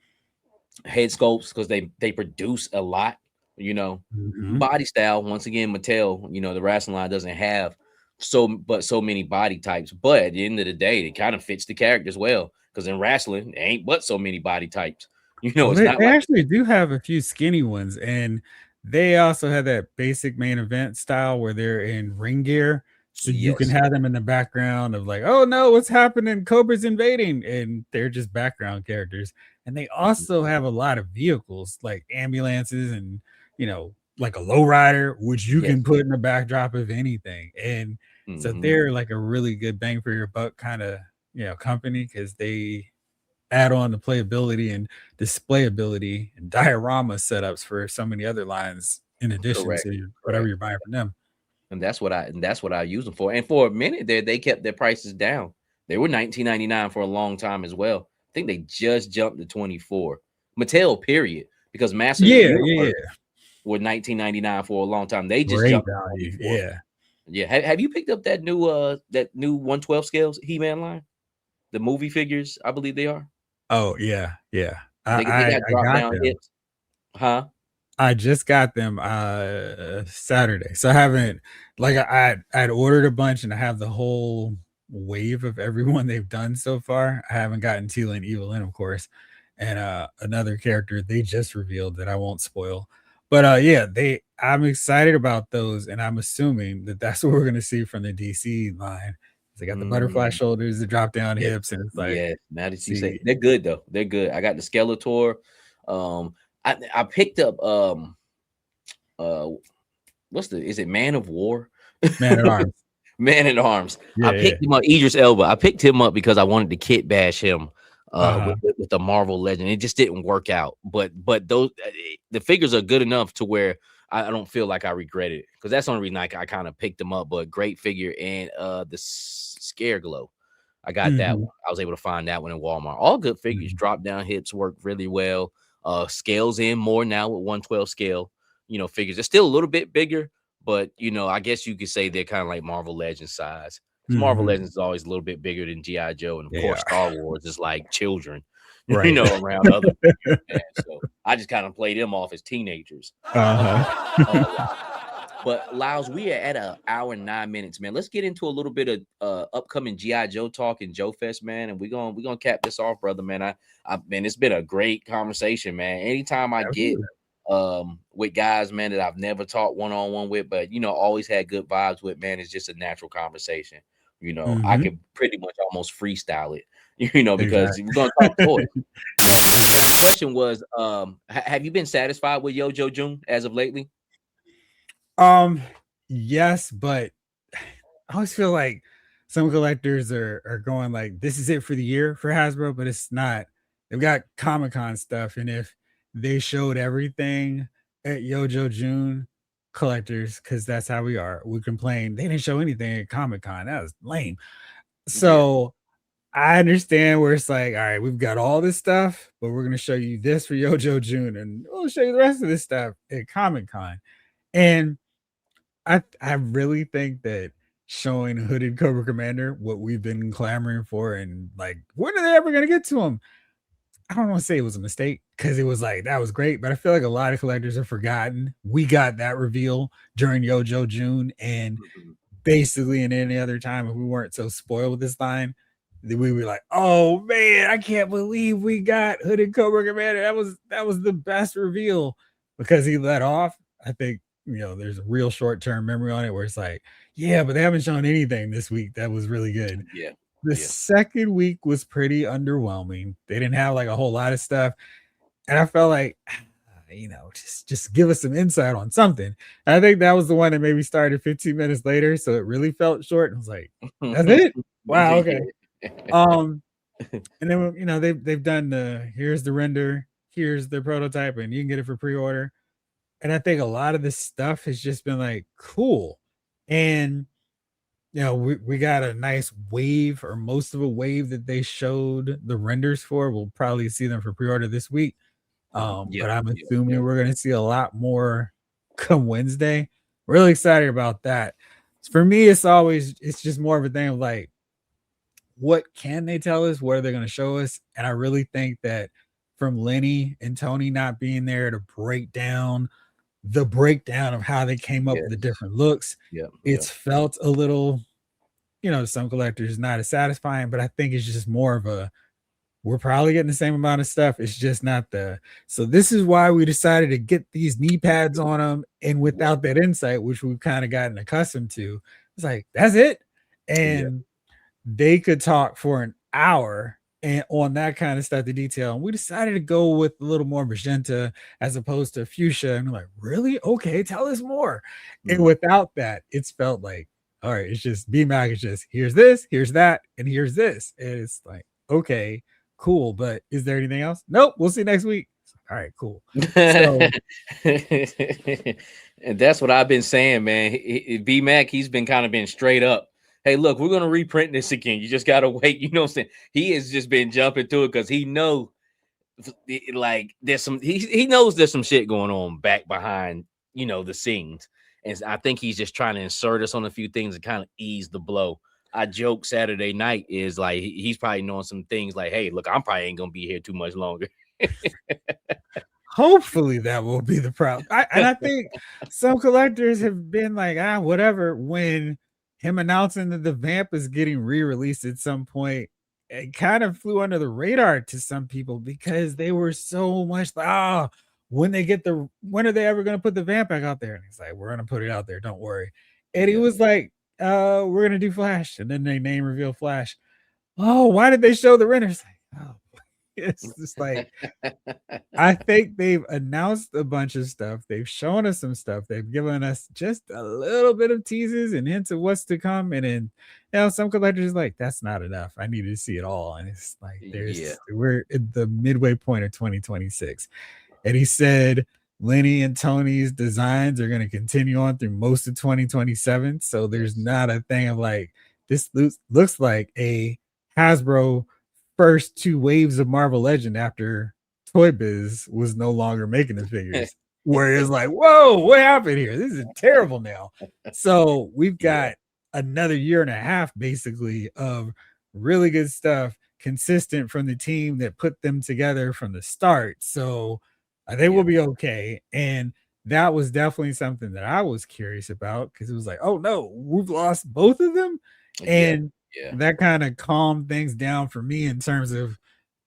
Head sculpts because they produce a lot. You know, Mhm. body style. Once again, Mattel. The wrestling line doesn't have so many body types. But at the end of the day, it kind of fits the character as well. Because in wrestling, there ain't but so many body types. Well, It's they not they like actually do have a few skinny ones, and they also have that basic main event style where they're in ring gear, so you can yes, have them in the background of like, "Oh, no, what's happening? Cobra's invading," and they're just background characters, and they mhm, also have a lot of vehicles, like ambulances and, like a lowrider, which you can yes, put in the backdrop of anything, and so hmm they're like a really good bang for your buck kinda, company because they add on the playability and displayability and diorama setups for so many other lines in addition correct, to whatever correct. you're buying from them. And that's what I use them for. And for a minute there, they kept their prices down. They were 19.99 for a long time as well. I think they just jumped to 24. Mattel, period, because Masters of the Yeah, yeah, Universe yeah. were 19.99 for a long time. They just Great jumped to value. 24. Yeah. Yeah. Have you picked up that new 112 scales He-Man line? The movie figures, I believe they are. Oh, yeah, yeah. I They I got I drop got down them. hips. Huh? I just got them Saturday. So I haven't like I'd ordered a bunch and I have the whole wave of everyone they've done so far. I haven't gotten Teal and Evelyn, of course, and another character they just revealed that I won't spoil. But yeah, they I'm excited about those, and I'm assuming that that's what we're gonna see from the DC line. They got the butterfly Mm. shoulders, the drop down Yes, hips, and it's like, yes. Now that you say see, they're good though, they're good. I got the Skeletor. I picked up uh what's the is it Man of War? man at arms. Man at Arms. I Yeah, yeah. picked him up, Idris Elba. I picked him up because I wanted to kit bash him Uh-huh. with the Marvel Legend. It just didn't work out. But those the figures are good enough to where I don't feel like I regret it because that's the only reason I kind of picked them up. But great figure and the Scare Glow. I got that Mhm. one. I was able to find that one in Walmart. All good figures. Mhm. Drop down hits work really well. Scales in more now with 112 scale. Figures. They're still a little bit bigger, but I guess you could say they're kind of like Marvel Legends size. Because Marvel Mhm. Legends is always a little bit bigger than GI Joe, and of They course are. Star Wars is like children, Right. around other figures, man. So I just kind of play them off as teenagers. A Uh-huh. lot. But Lyles, we are at an hour and 9 minutes, man. Let's get into a little bit of upcoming GI Joe talk and Joe Fest, man. And we're gonna cap this off, brother, man. Man, it's been a great conversation, man. Anytime I get Absolutely. with guys, man, that I've never talked one-on-one with, but always had good vibes with, man, it's just a natural conversation. I Mhm. could pretty much almost freestyle it, because Exactly. we're gonna talk toys. But the question was, have you been satisfied with Yojo June as of lately? Um, yes, but I always feel like some collectors are going like, "This is it for the year for Hasbro," but it's not. They've got Comic-Con stuff, and if they showed everything at Yojo June, collectors, because that's how we are, we complain, "They didn't show anything at Comic-Con, that was lame." Yeah. So, I understand where it's like, "All right, we've got all this stuff, but we're gonna show you this for Yojo June, and we'll show you the rest of this stuff at Comic-Con." And I really think that showing Hooded Cobra Commander, what we've been clamoring for, and like, when are they ever gonna get to him? I don't wanna say it was a mistake because it was like, that was great, but I feel like a lot of collectors have forgotten. We got that reveal during Yojo June, and Mhm. basically in any other time, if we weren't so spoiled with this line, then we were like, "Oh man, I can't believe we got Hooded Cobra Commander. That was the best reveal," because he let off. I think there's a real short-term memory on it where it's like, "Yeah, but they haven't shown anything this week that was really good." Yeah. The Yeah. second week was pretty underwhelming. They didn't have like a whole lot of stuff, and I felt like, just give us some insight on something. And I think that was the one that maybe started 15 minutes later, so it really felt short. And I was like, "That's it? Wow, okay." Yeah. Um, and then they've done here's the render, here's the prototype, and you can get it for pre-order. And I think a lot of this stuff has just been like cool. And we got a nice wave or most of a wave that they showed the renders for. We'll probably see them for pre-order this week. Yeah. But I'm Yeah. Yeah. assuming we're gonna see a lot more come Wednesday. Really excited about that. For me, it's just more of a thing of like, what can they tell us? What are they gonna show us? And I really think that from Lenny and Tony not being there to break down the breakdown of how they came up with the Yes. different looks, Yeah. Yeah. it's felt a little, to some collectors not as satisfying, but I think it's just more of a, we're probably getting the same amount of stuff. It's just not so this is why we decided to get these knee pads on them. And Yeah. without that insight, which we've kind of gotten accustomed to, it's like, that's it. Yeah. And they could talk for an hour and on that kind of stuff, the detail. And we decided to go with a little more magenta as opposed to fuchsia. And I'm like, really? Okay, tell us more. And Mhm. without that, it's felt like, all right, it's just BMAC is just here's this, here's that, and here's this. And it's like, okay, cool. But is there anything else? Nope. We'll see next week. All right, cool. So And that's what I've been saying, man. B Mac, he's been kind of been straight up. Hey, look, we're gonna reprint this again. You just gotta wait. You know what I'm saying? He has just been jumping to it because he know like there's he knows there's some shit going on back behind the scenes. And I think he's just trying to insert us on a few things and kind of ease the blow. I joke Saturday night is like he's probably knowing some things like, hey, look, I'm probably ain't gonna be here too much longer. hopefully that will be the problem. I think some collectors have been like, whatever. When him announcing that the Vamp is getting re-released at some point, it kind of flew under the radar to some people because they were so much like, when are they ever going to put the Vamp back out there? And he's like, we're going to put it out there. Don't worry. And he Yeah. was like, we're going to do Flash. And then they name reveal Flash. Oh, why did they show the renders? Like, oh, it's just like, I think they've announced a bunch of stuff. They've shown us some stuff. They've given us just a little bit of teases and hints of what's to come. And then, some collectors like, that's not enough. I needed to see it all. And it's like, Yeah. we're at the midway point of 2026. And he said Lenny and Tony's designs are going to continue on through most of 2027. So there's Yes. not a thing of like, this looks like a Hasbro first two waves of Marvel Legend after Toy Biz was no longer making the figures. Where it's like, whoa, what happened here? This is terrible now. So we've Yeah. got another year and a half basically of really good stuff, consistent from the team that put them together from the start. So they Yeah. will be okay. And that was definitely something that I was curious about because it was like, oh no, we've lost both of them. Yeah. And Yeah. that kind of calmed things down for me in terms of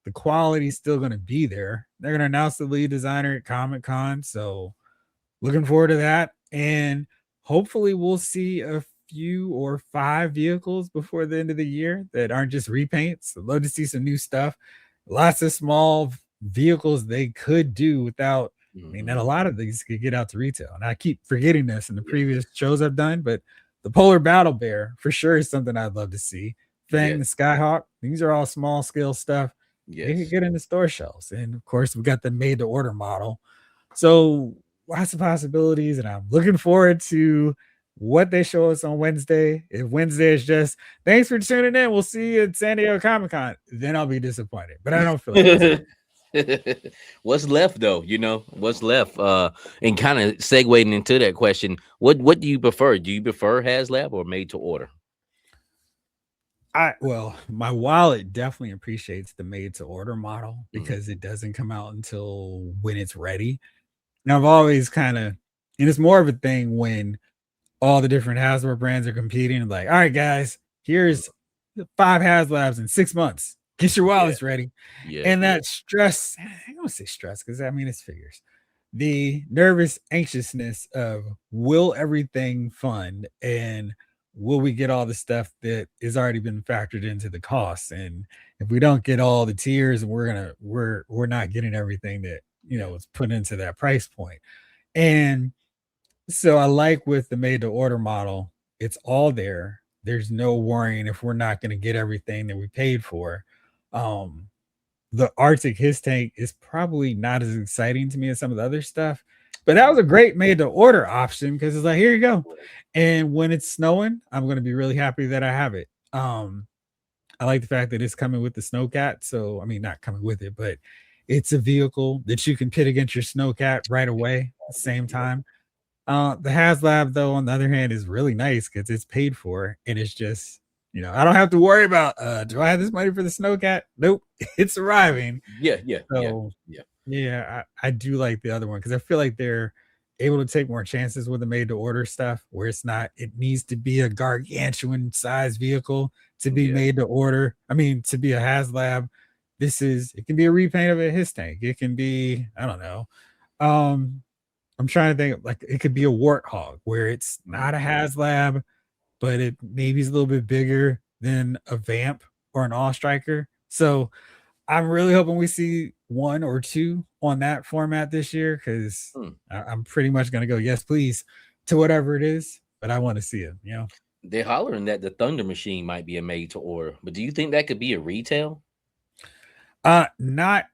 the quality's still going to be there. They're going to announce the lead designer at Comic Con. So looking forward to that. And hopefully we'll see a few or five vehicles before the end of the year that aren't just repaints. I'd love to see some new stuff. Lots of small vehicles they could do without. I mean, and Hmm. a lot of these could get out to retail. And I keep forgetting this in the Yes. previous shows I've done, but the Polar Battle Bear for sure is something I'd love to see. Fang Yes. the Skyhawk, these are all small scale stuff. They could Yes. get into store shelves. And of course, we got the made to order model. So lots of possibilities, and I'm looking forward to what they show us on Wednesday. If Wednesday is just thanks for tuning in, we'll see you at San Diego Comic Con, then I'll be disappointed. But I don't feel like disappointed. What's left though? What's left? And kind of segueing into that question, what do you prefer? Do you prefer HasLab or made to order? My wallet definitely appreciates the made to order model Mm, because it doesn't come out until when it's ready. Now I've always kind of, and it's more of a thing when all the different Hasbro brands are competing. Like, all right, guys, mm, here's 5 HasLabs in 6 months. Get your yeah, wallets ready. yeah, And yeah, that stress, I don't say stress because I mean it's figures. The nervous anxiousness of will everything fund and will we get all the stuff that has already been factored into the costs? And if we don't get all the tiers, we're not getting everything that yeah. was put into that price point. And so I like with the made to order model, it's all there. There's no worrying if we're not going to get everything that we paid for. Um, the Arctic His Tank is probably not as exciting to me as some of the other stuff, but that was a great made to order option because it's like, here you go. And when it's snowing, I'm going to be really happy that I have it. I like the fact that it's coming with the Snowcat. So, I mean, not coming with it, but it's a vehicle that you can pit against your Snowcat right away at the same Yeah, time. The HasLab, though, on the other hand, is really nice because it's paid for and it's just, I don't have to worry about, do I have this money for the Snowcat? Nope, it's arriving. yeah, yeah, yeah, So, yeah, yeah, I do like the other one because I feel like they're able to take more chances with the made to order stuff where it's not, it needs to be a gargantuan size vehicle to be yeah. made to order. I mean, to be a HasLab, it can be a repaint of a his tank. It can be, I don't know. Um, I'm trying to think like it could be a warthog where it's not a Mhm. HasLab, but it maybe is a little bit bigger than a Vamp or an All Striker. So I'm really hoping we see one or two on that format this year because Hmm. I'm pretty much gonna go yes, please, to whatever it is. But I want to see it. They're hollering that the Thunder Machine might be a made to order, but do you think that could be a retail? Not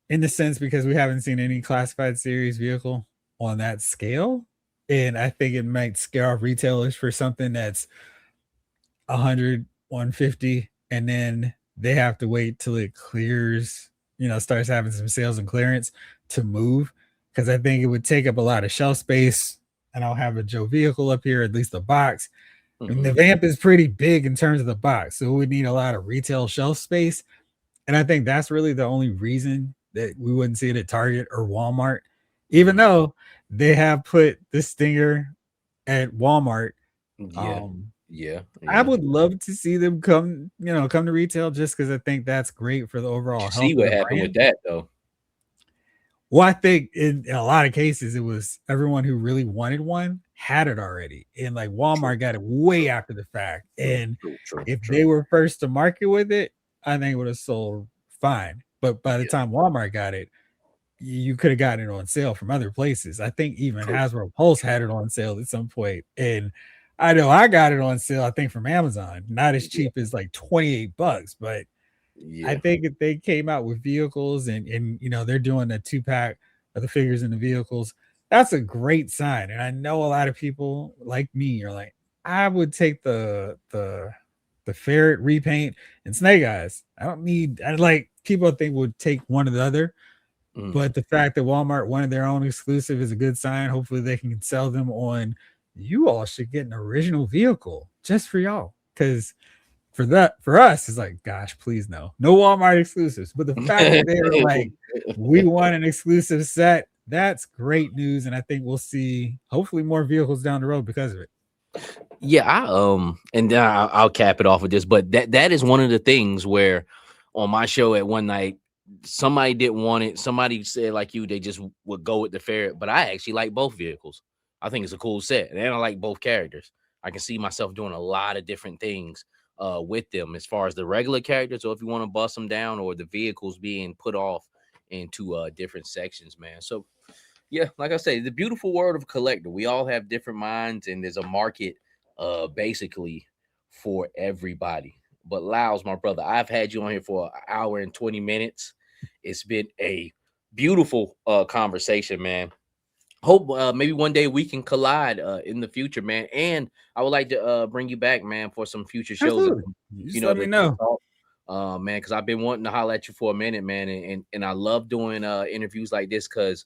in the sense because we haven't seen any classified series vehicle on that scale. And I think it might scare off retailers for something that's 100, 150, and then they have to wait till it clears, starts having some sales and clearance to move. Because I think it would take up a lot of shelf space. And I'll have a Joe vehicle up here, at least a box. And the Hmm. Vamp is pretty big in terms of the box. So we need a lot of retail shelf space. And I think that's really the only reason that we wouldn't see it at Target or Walmart, even Hmm. though they have put the Stinger at Walmart. Yeah, Um, yeah, I yeah. would love to see them come to retail just because I think that's great for the Did overall you see health of what the happened with brand. that though? Well, I think in a lot of cases, it was everyone who really wanted one had it already. And like True, Walmart got it way true, after the fact. true, And true, true, if true. they were first to market with it, I think it would have sold fine. But by the Yeah, time Walmart got it, you could have gotten it on sale from other places. I think even true, Hasbro Pulse true. had it on sale at some point. And I know I got it on sale, I think from Amazon, not as Yeah, cheap as like $28, but I yeah, think if they came out with vehicles and they're doing a 2-pack of the figures and the vehicles, that's a great sign. And I know a lot of people like me are like, I would take the the Ferret repaint, and Snake Eyes. I like people think would take one or the other, but the fact that Walmart wanted their own exclusive is a good sign. Hopefully they can sell them on. You all should get an original vehicle just for y'all. Because for us, it's like, gosh, please no Walmart exclusives. But the fact that they were like, we want an exclusive set, that's great news. And I think we'll see hopefully more vehicles down the road because of it. Yeah, and then I'll cap it off with this, but that is one of the things where on my show at one night, somebody didn't want it. Somebody said like you, they just would go with the Ferret, but I actually like both vehicles. I think it's a cool set, and I like both characters. I can see myself doing a lot of different things with them as far as the regular characters, or if you want to bust them down, or the vehicles being put off into different sections, man. So yeah, like I say, the beautiful world of collector. We all have different minds, and there's a market basically for everybody. But Lyles, my brother, I've had you on here for an hour and 20 minutes. It's been a beautiful conversation, man. Hope maybe one day we can collide in the future, man. And I would like to bring you back, man, for some future shows. Absolutely. You just let me know. Man, because I've been wanting to holler at you for a minute, man. And I love doing interviews like this because,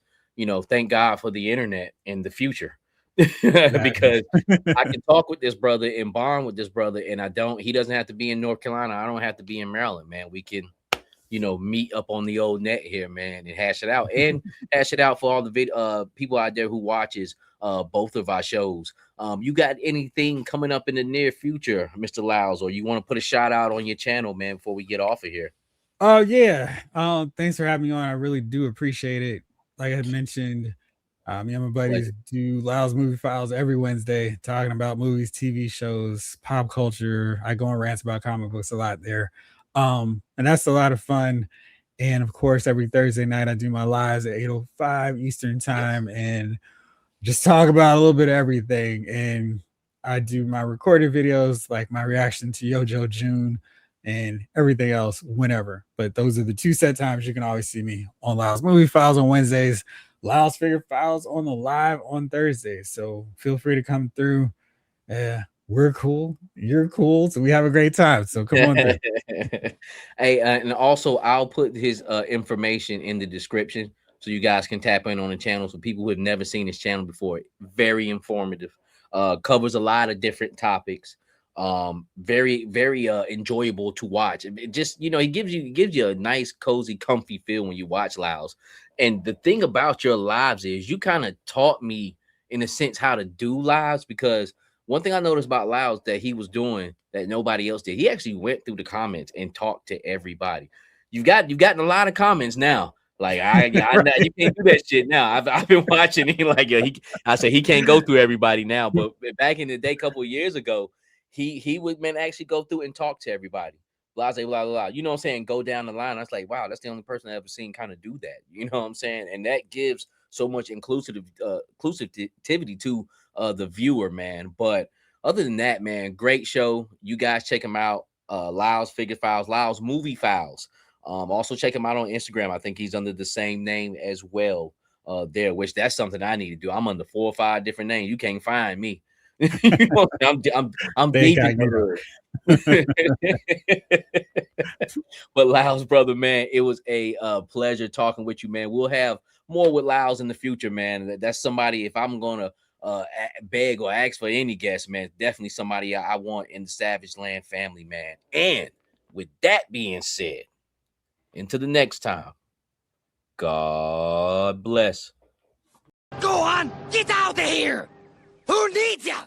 thank God for the internet in the future. Because I can talk with this brother and bond with this brother, and he doesn't have to be in North Carolina. I don't have to be in Maryland, man. We can, meet up on the old net here, man, and hash it out and hash it out for all the people out there who watches both of our shows. You got anything coming up in the near future, Mr. Lyles, or you want to put a shout out on your channel, man, before we get off of here? Oh yeah. Thanks for having me on. I really do appreciate it. Like I had mentioned, me and my buddies do Lyles Movie Files every Wednesday, talking about movies, TV shows, pop culture. I go on rants about comic books a lot there. And that's a lot of fun. And of course, every Thursday night I do my lives at 8:05 Eastern time and just talk about a little bit of everything. And I do my recorded videos, like my reaction to Yojo June and everything else whenever. But those are the two set times you can always see me on Lyles Movie Files on Wednesdays, Lyles Figure Files on the live on Thursdays. So feel free to come through. We're cool. You're cool. So we have a great time. So come on through. Hey, and also I'll put his information in the description so you guys can tap in on the channel. So people who have never seen his channel before, very informative, covers a lot of different topics. Very, very enjoyable to watch. It just, he gives you a nice, cozy, comfy feel when you watch Lyles. And the thing about your lives is you kind of taught me in a sense how to do lives, because one thing I noticed about Lyles that he was doing that nobody else did, he actually went through the comments and talked to everybody. You've gotten a lot of comments now. Like I right. You can't do that shit now. I've been watching. I said he can't go through everybody now, but back in the day, a couple of years ago, he would actually go through and talk to everybody. Blah, blah, blah, blah. You know what I'm saying? Go down the line. I was like, wow, that's the only person I've ever seen kind of do that. You know what I'm saying? And that gives so much inclusivity to the viewer, man. But other than that, man, great show. You guys check him out. Lyles Figure Files, Lyles Movie Files. Also check him out on Instagram. I think he's under the same name as well there, which that's something I need to do. I'm under 4 or 5 different names. You can't find me. I'm deep in the But Lyles, brother, man, it was a pleasure talking with you, man. We'll have more with Lyles in the future, man. That's somebody, if I'm gonna beg or ask for any guest, man, definitely somebody I want in the Savage Land family, man. And with that being said, until the next time, God bless. Go on, get out of here! Who needs ya?